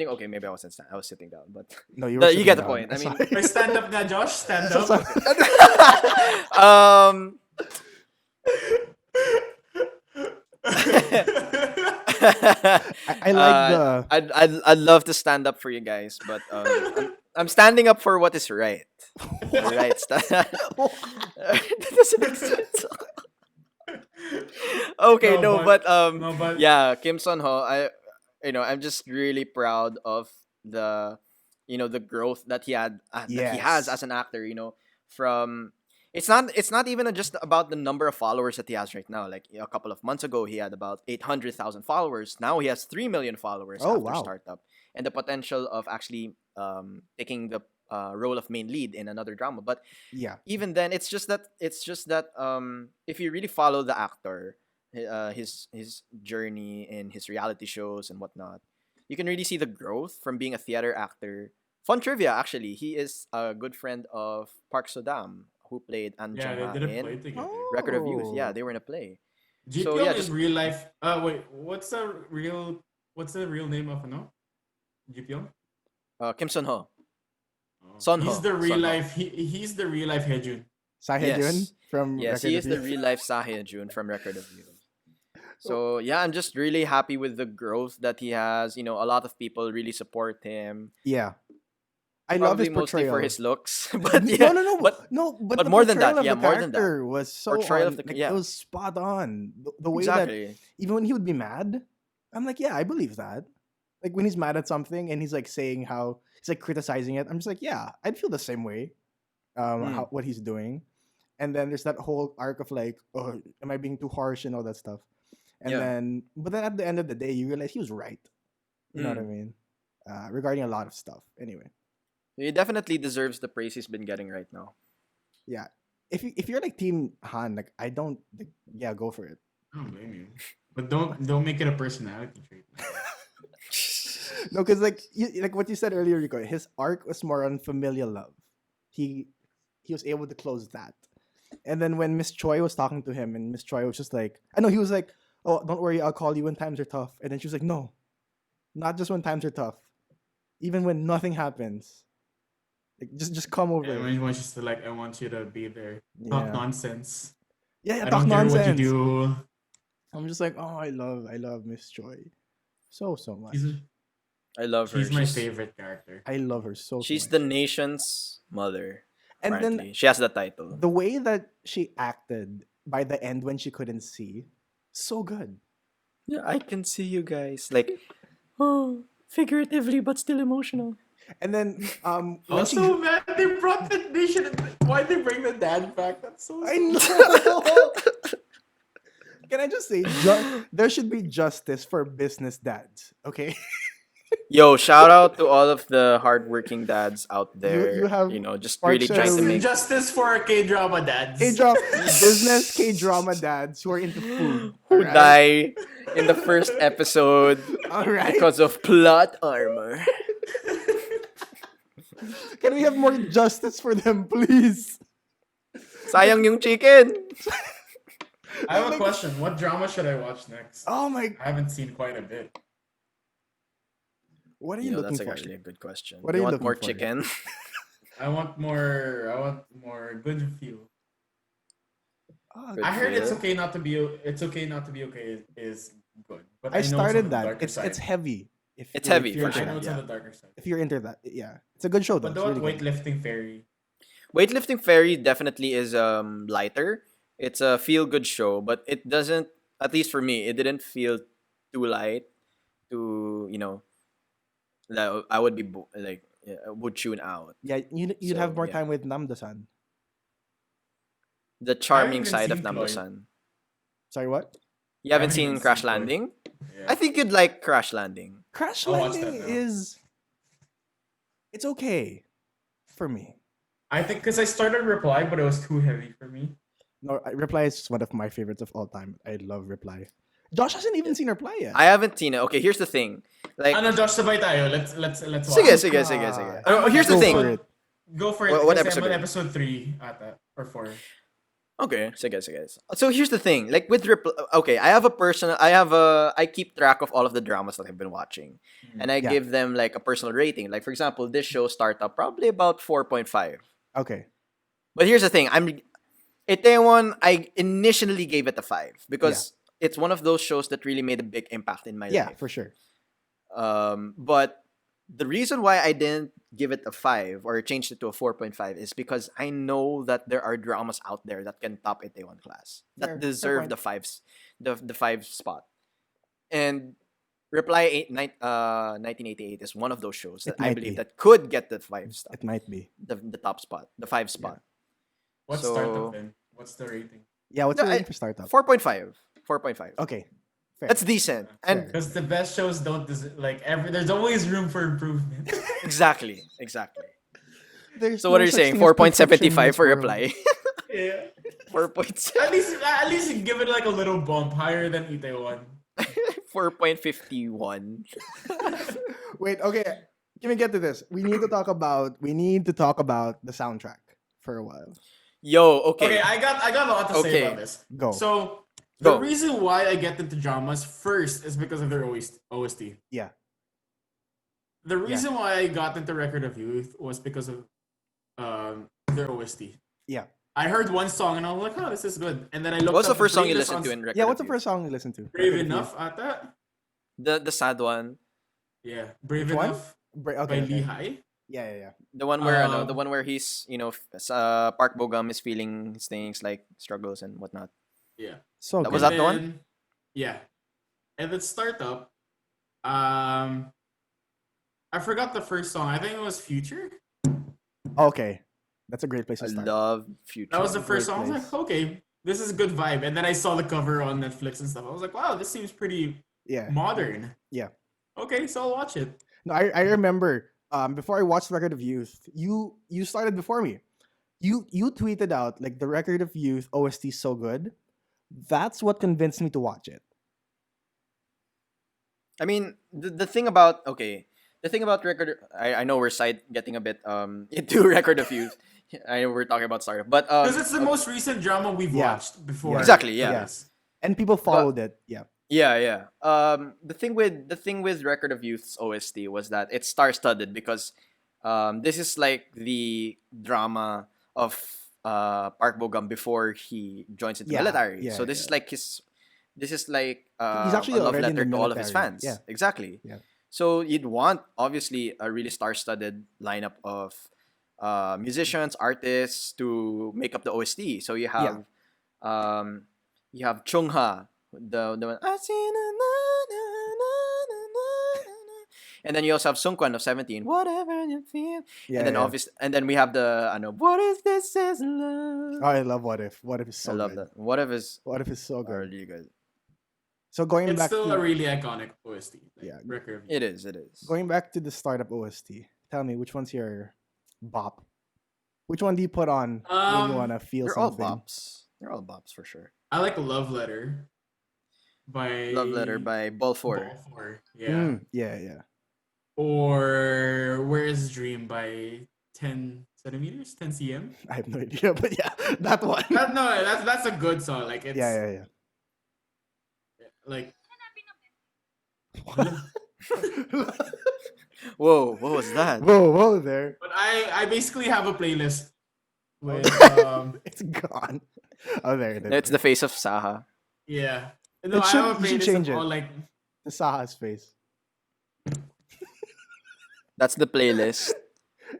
Okay, maybe I wasn't. I was sitting down, but No, you, The- were you sitting get the down. point. I mean- Sorry. Like, stand up now, Josh. Stand up. Sorry. um. I like the I'd love to stand up for you guys, but I'm standing up for what is right. Right. That doesn't make sense. Okay, No, no, but- but no, but yeah, Kim Sun Ho, I'm just really proud of the the growth that he had that he has Yes. as an actor, from it's not even just about the number of followers that he has right now. Like a couple of months ago he had about 800,000 followers. Now he has 3 million followers Oh, after wow. startup, and the potential of actually taking the role of main lead in another drama. But yeah. even then it's just that if you really follow the actor, his journey in his reality shows and whatnot, you can really see the growth from being a theater actor Fun trivia, actually. He is a good friend of Park Sodam, who played An Yeah, they Jong-ha didn't play in together. Record of Youth. Yeah, Oh. they were in a play. Ji So yeah, Pyong in just real life. Wait, what's the real name of Ji Pyong? Kim Sun Ho. Oh. Son He's Ho. the real Son Ho. life. He's the real life Hejun. Sahejun Yes. from Yes, he Record is of the Youth. real life Sahe Jun from Record of Youth. Oh, So yeah, I'm just really happy with the growth that he has. A lot of people really support him. yeah. I love his Probably mostly for portrayal. his looks, but No, yeah, no, no, but no. But but the more than portrayal that, of yeah, the more than that, character was so portrayal of on. the Like it yeah, was spot on. The way that exactly. even when he would be mad, I'm like, yeah, I believe that. Like when he's mad at something and he's like saying how he's like criticizing it, I'm just like, yeah, I'd feel the same way. Mm, What he's doing, and then there's that whole arc of like, oh, am I being too harsh and all that stuff, and yeah. but then at the end of the day, you realize he was right. You know what I Mm. mean? Regarding a lot of stuff. Anyway, He definitely deserves the praise he's been getting right now. yeah. If you're like Team Han, like I don't, like, yeah, go for it. I don't blame you, but don't make it a personality trait. No, because like what you said earlier, Rico, his arc was more on familial love. He he was able to close that. And then when Miss Choi was talking to him, and Miss Choi was just like, I know he was like, "Oh, don't worry, I'll call you when times are tough." And then she was like, "No, not just when times are tough, even when nothing happens. Like just come over." And when she's just like, I want you to be there. Talk Yeah, nonsense. yeah, yeah. I Talk don't care what you nonsense. do. I'm just like, oh, I love Miss Choi so much. She's I love her. she's my favorite character. I love her so She's much. the nation's mother. And then Apparently, she has the title. the way that she acted by the end when she couldn't see, so good. Yeah, I can see you guys like, oh, figuratively but still emotional. And then when she, Also, man, they brought the nation. Why'd they bring the dad back? That's so. I know. Can I just say, there should be justice for business dads, okay? Yo, shout out to all of the hardworking dads out You there. have Just Parks really trying to and make. Justice for K-drama dads. Business K-drama dads who are into food. Who alright? die in the first episode All right. because of plot armor. Can we have more justice for them, please? Sayang yung chicken. I have a question. What drama should I watch next? Oh my! I haven't seen quite a bit. What are you looking That's for? actually a good question. What are you you want looking more for? chicken? I want more good feel. Oh, Good I heard feel. it's okay not to be okay is good. But I know it's on started the that. darker It's side. heavy. It's heavy, if you're for I into know sure. it's that. on Yeah. the darker side. If you're into that, yeah, it's a good show though. But It's the really good. weightlifting fairy. Weightlifting Fairy definitely is lighter. It's a feel good show, but it doesn't. At least for me, it didn't feel too light. That I would be would tune out. Yeah, you'd have So, more yeah. time with Namdo-san. The I charming haven't side of seen Chloe. Namdo-san. Sorry, what? You haven't haven't seen even Crash seen Chloe. Landing? Yeah. I think you'd like Crash Landing. Crash I'll watch that Landing now. is. It's okay, for me. I think because I started Reply, but it was too heavy for me. No, Reply is one of my favorites of all time. I love Reply. Josh hasn't even seen Reply yet. I haven't seen it. Okay, here's the thing. Like, Ano, Josh, sabay tayo. Let's watch. sige. Here's the Go thing. for it. Go for it. What kasi I'm episode on are you? episode 3 ata, or 4. Okay, sige. So here's the thing. Like with okay, I keep track of all of the dramas that I've been watching, and I Yeah. give them like a personal rating. Like for example, this show Startup probably about 4.5. Okay. But here's the thing. Itaewon, I initially gave it a 5 because it's one of those shows that really made a big impact in my Yeah, life. for sure. But the reason why I didn't give it a 5 or changed it to a 4.5 is because I know that there are dramas out there that can top Itaewon Class that Fair deserve point. the 5 spot. And Reply 1988 is one of those shows that It I might believe be. that could get the 5 spot, It might be. the top spot, the 5 spot. What's So- startup then? What's the rating? Yeah, what's No, your I- rating for Startup? 4.5. 4.5. Okay. Fair. That's decent. Fair. And Because the best shows don't there's always room for improvement. exactly. There's So what no are you such saying? thing as perfection in 4.75 this for world. Reply. Yeah. 4.7. At least give it like a little bump higher than Itaewon. 4.51. Wait, okay. can we get to this? We need to talk about the soundtrack for a while. Yo, Okay, okay. I got a lot to say Okay. about this. Go. So the Go. reason why I get into dramas first is because of their OST. Yeah. The reason why I got into Record of Youth was because of their OST. Yeah. I heard one song and I was like, oh, this is good. And then I looked What's up the first song you playlist listened on to in Record Yeah, of what's the Youth? first song you listened to? Brave Record of Enough at that? The sad one. Yeah, Brave Which one? Enough Okay, by okay. Lehigh. Yeah. The one where Um, the one where he's, Park Bogum is feeling his things like struggles and whatnot. Yeah. So That was good. that the one? Then, yeah. And then Startup. I forgot the first song. I think it was Future. Okay. That's a great place I to start. love Future. That was the first Great song. I was place. like, okay, this is a good vibe. And then I saw the cover on Netflix and stuff. I was like, wow, this seems pretty Yeah. modern. Yeah. Okay, so I'll watch it. No, I remember before I watched Record of Youth, you started before me. You tweeted out like the Record of Youth OST is so good. That's what convinced me to watch it. I mean, the thing about record. I know we're getting a bit into Record of Youth. I know we're talking about Startup, but Because it's the most recent drama we've Yeah. watched before. Exactly, yeah. Yes. And people followed it. Yeah. Yeah. The thing with Record of Youth's OST was that it's star-studded because this is like the drama of Park Bogum before he joins into Yeah, military. yeah, So this yeah. is like this is like He's actually a love already in letter the to all of his military. fans. Yeah. Exactly. Yeah. So you'd want obviously a really star-studded lineup of musicians, artists to make up the OST. So you have Chungha, the one, "I see na, na, na, na, na, na, na." And then you also have Sungkwan of 17, whatever you feel. Yeah. And then yeah. and then we have the what is this is love. Oh, I love What If. What If is so I love good. that. What if is What If is so good. really good. So going It's back still to a really iconic OST. Yeah. Record of Youth. It is. going back to the startup OST. Tell me which one's your bop? Which one do you put on when you wanna feel They're all something? bops. They're all bops for sure. I like Love Letter by Love Letter by Ball 4. Ball 4. Yeah. Yeah. Or Where is Dream by 10 centimeters? 10 cm? I have no idea, but yeah, that one. That's a good song. Like it's Yeah. like Whoa, what was that? Whoa there. but I basically have a playlist with It's gone. Oh, there it is. It's the face of Saha. yeah. No, It I should- have a you should playlist change of it. all like The Saha's face. That's the playlist.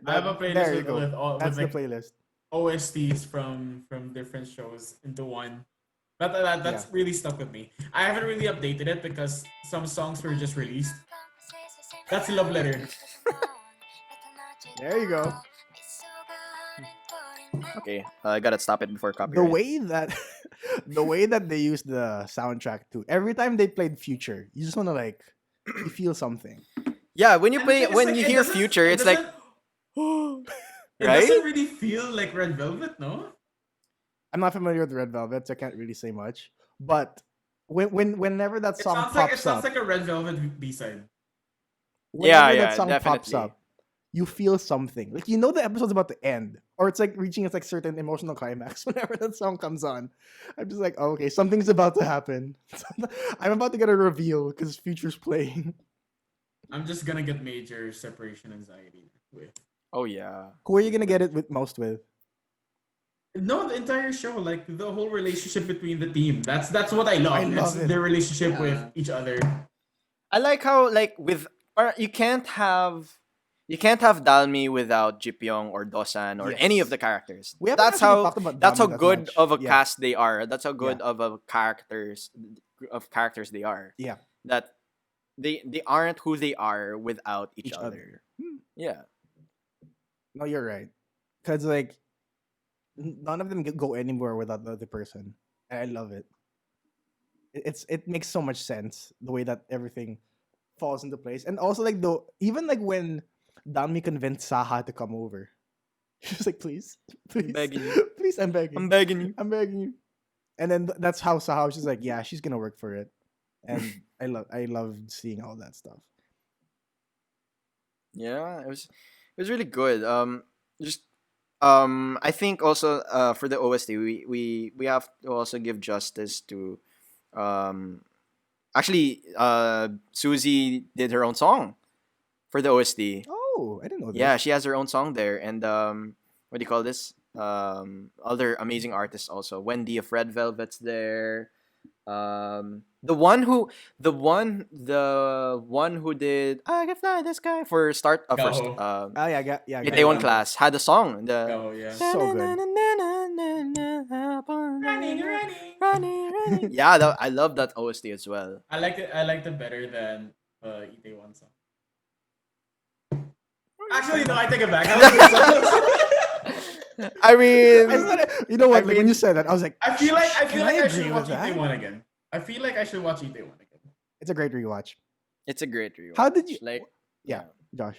I have a There you playlist go. with all That's with the like playlist. OSTs from different shows into one. That's Yeah. really stuck with me. I haven't really updated it because some songs were just released. That's Love Letter. There you go. Okay, I gotta stop it before The copyright. way that the way that they used the soundtrack too. Every time they played Future, you just wanna like you feel something. Yeah, when you And the play thing is, when like, you it hear doesn't- Future, it it's like doesn't- It right? doesn't really feel like Red Velvet, no? I'm not familiar with Red Velvet, so I can't really say much. But whenever that It song sounds like it pops sounds up, like a Red Velvet B-side. whenever Yeah, that song pops definitely. up, you feel something. Like you know the episode's about to end, or it's like reaching its like certain emotional climax. Whenever that song comes on, I'm just like, oh, okay, something's about to happen. I'm about to get a reveal because Future's playing. I'm just gonna get major separation anxiety with. Oh yeah. Who are you gonna get it with most with? No, the entire show, like the whole relationship between the team. That's what I love. I love It's it. their relationship with Yeah. each other. I like how like you can't have Dalmi without Jipyong or Dosan or any of Yes. the characters. We haven't That's actually how talked about that's how Dami that good much. of a Yeah. cast they are. That's how good of a characters they are. Yeah. That they aren't who they are without each, Each other. other. Yeah. No, you're right. Because like none of them go anywhere without the other person. And I love it. It makes so much sense the way that everything falls into place, and also like even like when Dami convinced Saha to come over, she's like, please, begging you. please, I'm begging, I'm begging you. I'm begging you. And then that's how Saha was just like, yeah, she's gonna work for it, and I love seeing all that stuff. Yeah, it was really good. Just I think also for the OST we have to also give justice to um actually Susie did her own song for the OST. Oh, I didn't know Yeah, this. she has her own song there, and what do you call this? Other amazing artists also. Wendy of Red Velvet's there. The one who, the one who did I can fly the sky for start first Go. Oh yeah, I got Itaewon Itaewon. it. class had a song. The Go, yeah. So good. Running, running. running. Yeah, I love that OST as well. I liked it better than Itaewon song. Actually, no, I take it back. I like this song. I mean, I started, you know what? I Like when mean, you said that, I was like, I feel like I can feel like I agree should with watch that? Itaewon again. I feel like I should watch Itaewon again. It's a great rewatch. it's a great rewatch. How did you? like? Yeah, Josh.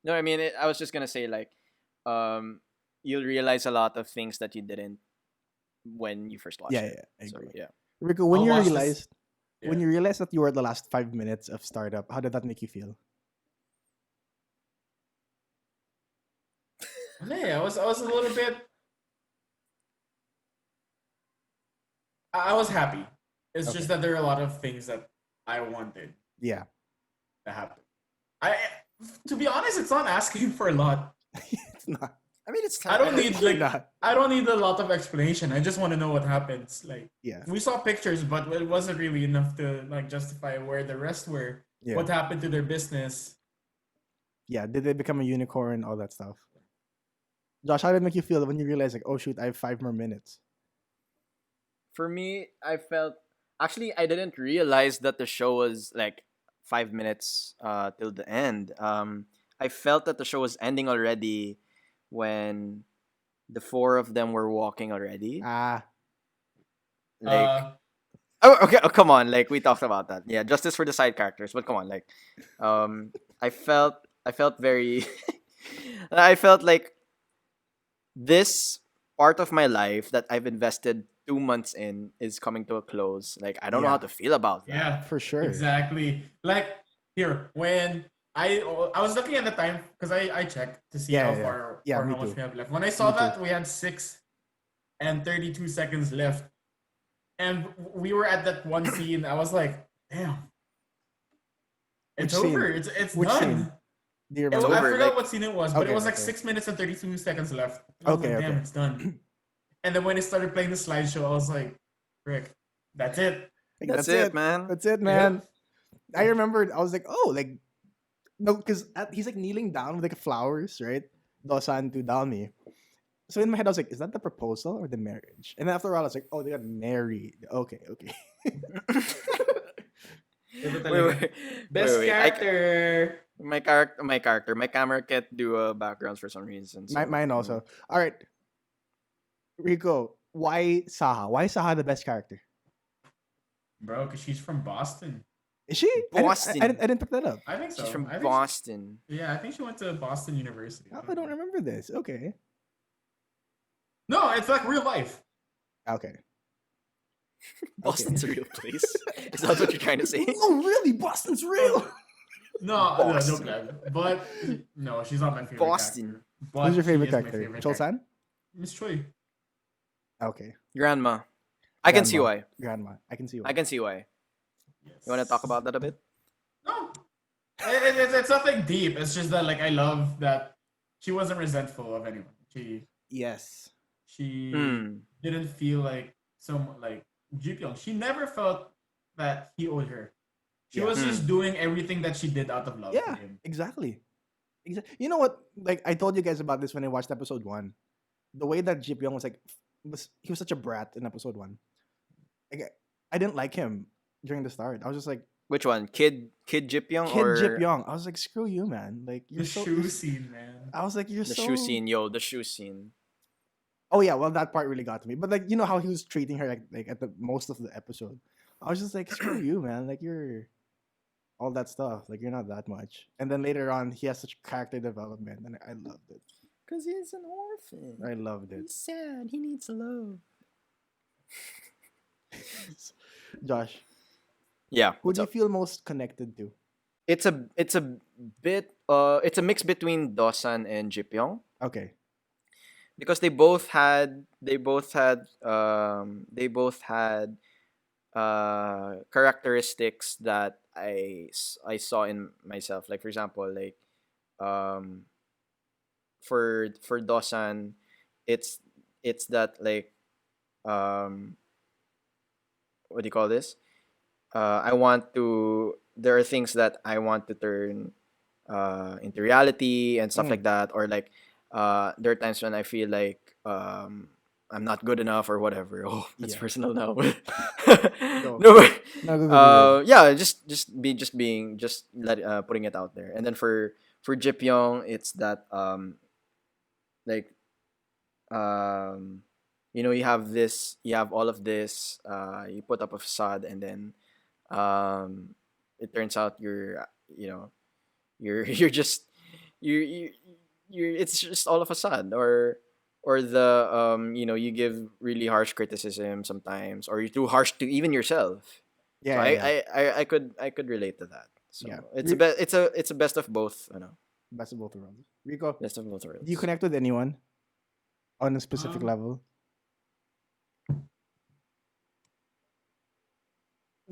No, I mean, I was just gonna say like, um, you'll realize a lot of things that you didn't when you first watched Yeah, it. yeah, I So agree. yeah. Rico, when I'll you watch this. realized when Yeah. you realized that you were the last 5 minutes of startup, how did that make you feel? Yeah, I was a little bit. I was happy. It's Okay. just that there are a lot of things that I wanted Yeah, to happen. I, to be honest, it's not asking for a lot. it's not. I mean, it's I don't need You're like not. I don't need a lot of explanation. I just want to know what happens. Like Yeah, we saw pictures, but it wasn't really enough to like justify where the rest were. yeah, What happened to their business? yeah. Did they become a unicorn? All that stuff. Josh, how did it make you feel when you realized like, oh shoot, I have 5 more minutes? For me, I felt actually I didn't realize that the show was like 5 minutes till the end. I felt that the show was ending already when the four of them were walking already. Ah, Like, Uh, oh, okay, oh, come on, like we talked about that. Yeah, justice for the side characters, but come on, like, I felt very, I felt like this part of my life that I've invested 2 months in is coming to a close. Like, I don't know how yeah, to feel about that. yeah, for sure. exactly. Like here when I was looking at the time because I checked to see Yeah, how yeah, far yeah. or Me how much too. we have left. When I saw Me too. that we had 6 and 32 seconds left, and we were at that one scene. I was like, damn, it's Which scene? over. It's Which done. scene? Do you It remember? was- I over, forgot like- what scene it was, but it Okay, was like okay. 6 minutes and 32 seconds left. And I was Okay, like, damn, okay. it's done. And then when it started playing the slideshow, I was like, Rick, that's it. Like, That's it, man. That's it, man. I remember. I was like, oh, like no, because he's like kneeling down with like flowers, right? Dosan to Dalmi. So in my head, I was like, is that the proposal or the marriage? And then after a while, I was like, oh, they got married. Okay, okay. Ito Wait, talaga. wait, Best wait. character. My camera can't do backgrounds for some reason. So, Mine also. All right, Rico. Why Saha? Why is Saha the best character? Bro, because she's from Boston. Is she? Boston. I didn't pick that up. I think so. She's from I think Boston. yeah, I think she went to Boston University. Oh, I don't remember this. Okay. No, it's like real life. Okay. Boston's a real place. Is that what you're trying to say? Oh, really? Boston's real. No, Boston. no, but no, she's not my favorite. Boston. Character. But Who's your she favorite is my character? favorite Chol-san? Miss Choi. Okay. Grandma. I can see Grandma. why. Grandma. I can see why. I can see why. Yes. You want to talk about that a bit? No, it's nothing deep. It's just that like I love that she wasn't resentful of anyone. Yes. She Hmm. didn't feel like some like Jipyong. She never felt that he owed her. She Yeah. was just doing everything that she did out of love Yeah, for him. exactly. You know what? Like I told you guys about this when I watched episode 1. The way that Jip Young was like, he was such a brat in episode 1. Like, I didn't like him during the start. I was just like, Which one? Kid Jipyong Kid or Jip Young. I was like, screw you, man. Like The you're so. shoe scene, man. I was like, you're the so. shoe scene? Yo, the shoe scene. Oh yeah, well that part really got to me. But like you know how he was treating her like at the most of the episode. I was just like, screw you, man. Like you're all that stuff. Like you're not that much. And then later on, he has such character development, and I loved it. Cause he's an orphan. I loved it. sad. He needs love. Josh, Yeah. who What's do you up? feel most connected to? it's a mix between Dosan and Jipyong, Okay. because they both had characteristics that I saw in myself. Like, for example, like, um for Dosan, it's that, like, um what do you call this? I want to There are things that I want to turn into reality and stuff Mm, like that, or like, there are times when I feel like, I'm not good enough or whatever. Oh, that's yeah. personal now. Go. No, but, No, go, go, go, go. yeah, just let putting it out there. And then for Jip Yong, it's that, like, um you have all of this, you put up a facade, and then, um it turns out you're just you it's just all of a sudden, or the you give really harsh criticism sometimes, or you're too harsh to even yourself. So Yeah, yeah, yeah. I could relate to that. Yeah. So it's a best of both, Best of both worlds. Rico, best of both do you worlds. connect with anyone on a specific Um, level?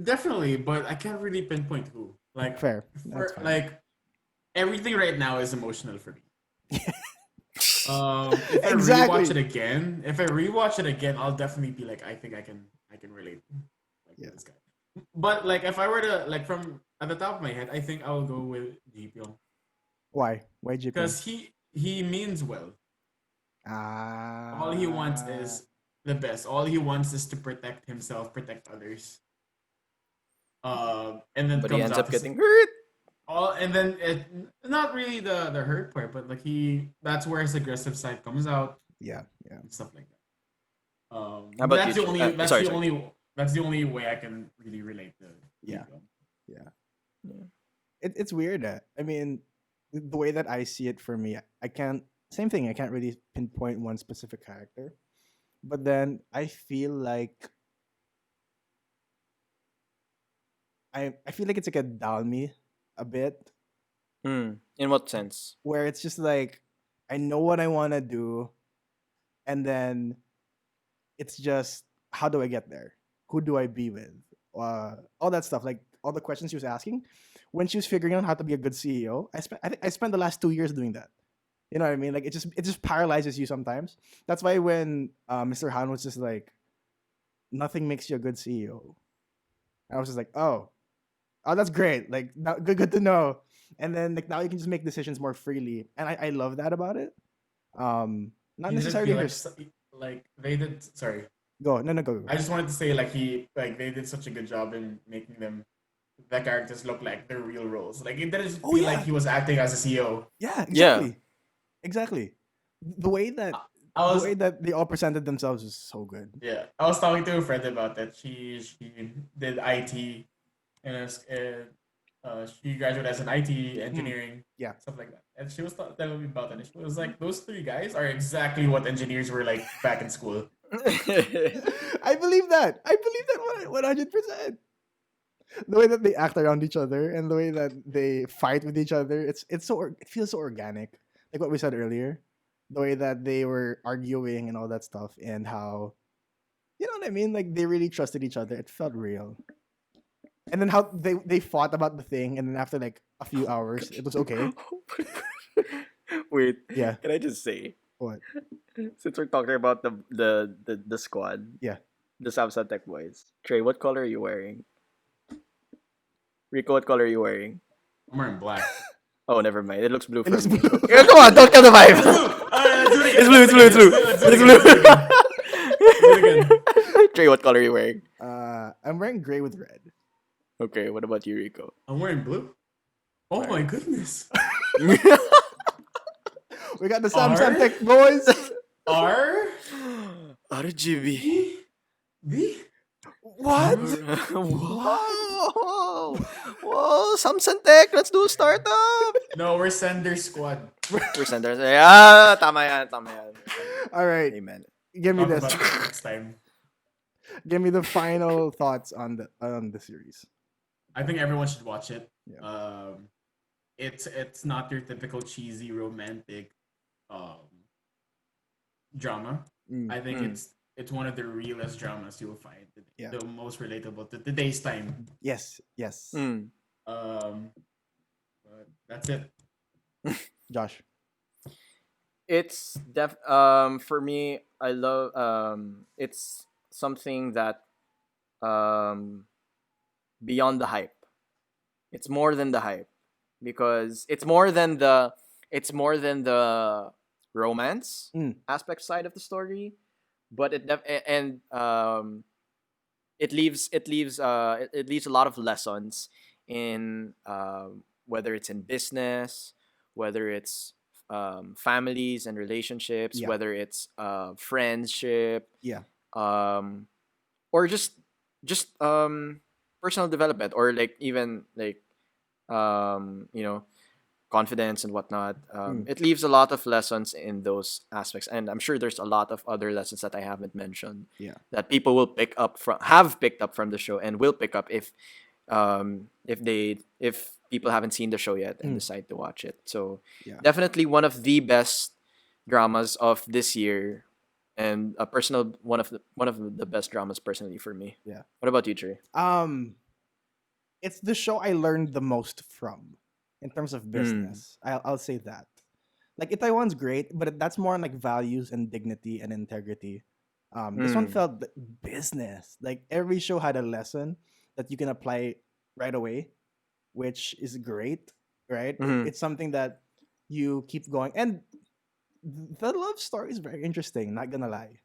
Definitely, but I can't really pinpoint who. Like, Fair. That's for fine. like everything right now is emotional for me. If Exactly. I rewatch it again, I'll definitely be like, I think I can relate, like, Yeah. with this guy. But like, if I were to, like, from at the top of my head, I think I'll go with Jeepyong, Why? Why Jipyong? because he means well. All he wants Ah. is the best. All he wants is to protect himself, protect others. And then But he comes ends out up to say, getting hurt. all, and then it, not really the hurt part, but like, that's where his aggressive side comes out Yeah. Yeah. and stuff like that. How about you, sorry, sorry. That's the only way I can really relate to Yeah. Rico. Yeah. Yeah. It's weird. I mean, the way that I see it for me, I can't. Same thing. I can't really pinpoint one specific character, but then I feel like I feel like it's like a Dalmi a bit, In what sense? where it's just like I know what I want to do, and then it's just how do I get there? Who do I be with? All that stuff, like all the questions she was asking when she was figuring out how to be a good CEO. I think I spent the last 2 years doing that. You know what I mean? Like it just paralyzes you sometimes. That's why when Mr. Han was just like, nothing makes you a good CEO. I was just like, oh, that's great. Like, good to know. And then like now you can just make decisions more freely, and I love that about it. Not He didn't feel necessarily her. like like they did. Sorry, Go, no, no, go, go, I go. just wanted to say, like, they did such a good job in making the characters look like their real roles. Like, it didn't Oh feel like yeah, he was acting as a CEO. yeah, Yeah. exactly, exactly. The way that I the was way that they all presented themselves was so good. Yeah, I was talking to a friend about that. She did IT, and she graduated as an IT Mm, engineering, yeah, stuff like that. And she was telling me about that. And she was like, those three guys are exactly what engineers were like back in school. I believe that. I believe that 100%. The way that they act around each other and the way that they fight with each other, it feels so organic. Like what we said earlier, the way that they were arguing and all that stuff, and how, you know what I mean. Like they really trusted each other. It felt real. And then how they fought about the thing, and then after like a few hours, it was okay. Wait, Yeah. can I just say, What? since we're talking about the squad, Yeah. the Samsung Tech boys, Trey, what color are you wearing? Rico, what color are you wearing? I'm wearing black. Oh, never mind. It looks blue It for looks me. blue. Okay, come on, don't kill the It's blue. vibe. Let's do it It's again. blue. It's blue. It's blue. Let's do it It's again. blue. Let's do it again. Trey, what color are you wearing? I'm wearing gray with red. Okay, what about you, Rico? I'm wearing blue. Oh my Alright. goodness. We got the R Samsung Tech boys. R RGB. B B. What? Whoa! Whoa! Samsung Tech, let's do a startup! No, we're Sender Squad. Presenters. Yeah, tama yan, tama yan. All right, Amen. give me Talk this. about that next time. Give me the final thoughts on the series. I think everyone should watch it. Yeah. It's not your typical cheesy romantic um drama. Mm, I think Mm. it's one of the realest dramas you'll find. yeah. The most relatable to today's time. Yes. Yes. Mm. But that's it. Josh. It's for me. I love it's something that um beyond the hype. It's more than the hype because it's more than the romance Mm, aspect side of the story, but and it leaves a lot of lessons in whether it's in business, whether it's families and relationships, yeah. whether it's friendship, Yeah. um, or just personal development, or like even like you know, confidence and whatnot. Mm, It leaves a lot of lessons in those aspects, and I'm sure there's a lot of other lessons that I haven't mentioned yeah. that people will have picked up from the show and will pick up if people haven't seen the show yet and Mm, decide to watch it. So yeah. definitely one of the best dramas of this year, and a personal one of the best dramas personally for me. Yeah. What about you, Trey? It's the show I learned the most from in terms of Mm. business. I'll say that. Like Itaewon's great, but that's more on like values and dignity and integrity. This one Mm. felt business. Like every show had a lesson that you can apply right away, which is great, right? Mm. It's something that you keep going, and the love story is very interesting. Not gonna lie,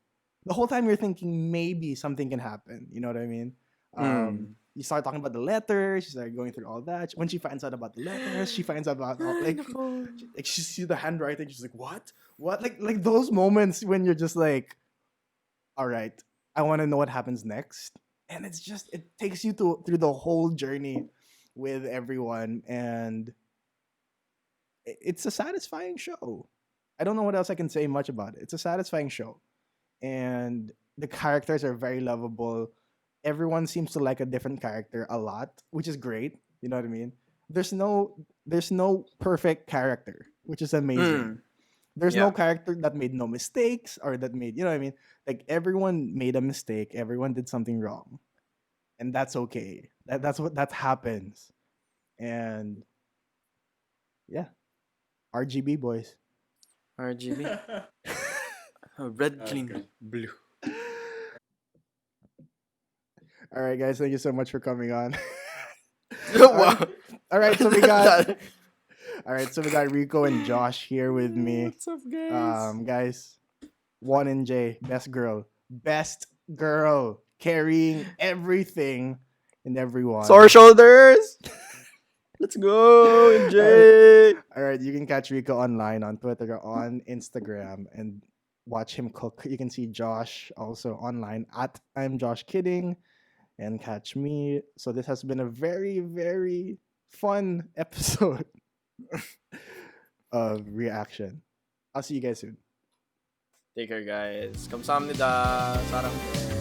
the whole time you're thinking maybe something can happen. You know what I mean? Mm. You start talking about the letters. You start going through all that. When she finds out about the letters, she finds out about all, Ay, like, nako. like she sees the handwriting. She's like, what? Like those moments when you're just like, all right, I want to know what happens next, and it's just it takes you through the whole journey with everyone, and it's a satisfying show. I don't know what else I can say much about it. It's a satisfying show, and the characters are very lovable. Everyone seems to like a different character a lot, which is great. You know what I mean? There's no perfect character, which is amazing. Mm. There's no Yeah. character that made no mistakes or that made, you know what I mean? Like everyone made a mistake, everyone did something wrong, and that's okay. That's what that happens. And yeah, RGB boys. RGB. That Red, was green, good. blue. All right, guys, thank you so much for coming on. all right, Wow. all right. So we got all right. So we got Rico and Josh here with me. What's up, guys? Guys, one and J, best girl, carrying everything and Sore everyone. shoulders. Let's go, all right, Jay. all right. You can catch Rico online on Twitter, on Instagram, and watch him cook. You can see Josh also online at I'm Josh Kidding, and catch me. So this has been a very, very fun episode of reaction. I'll see you guys soon. Take care, guys. 감사합니다. 사랑해.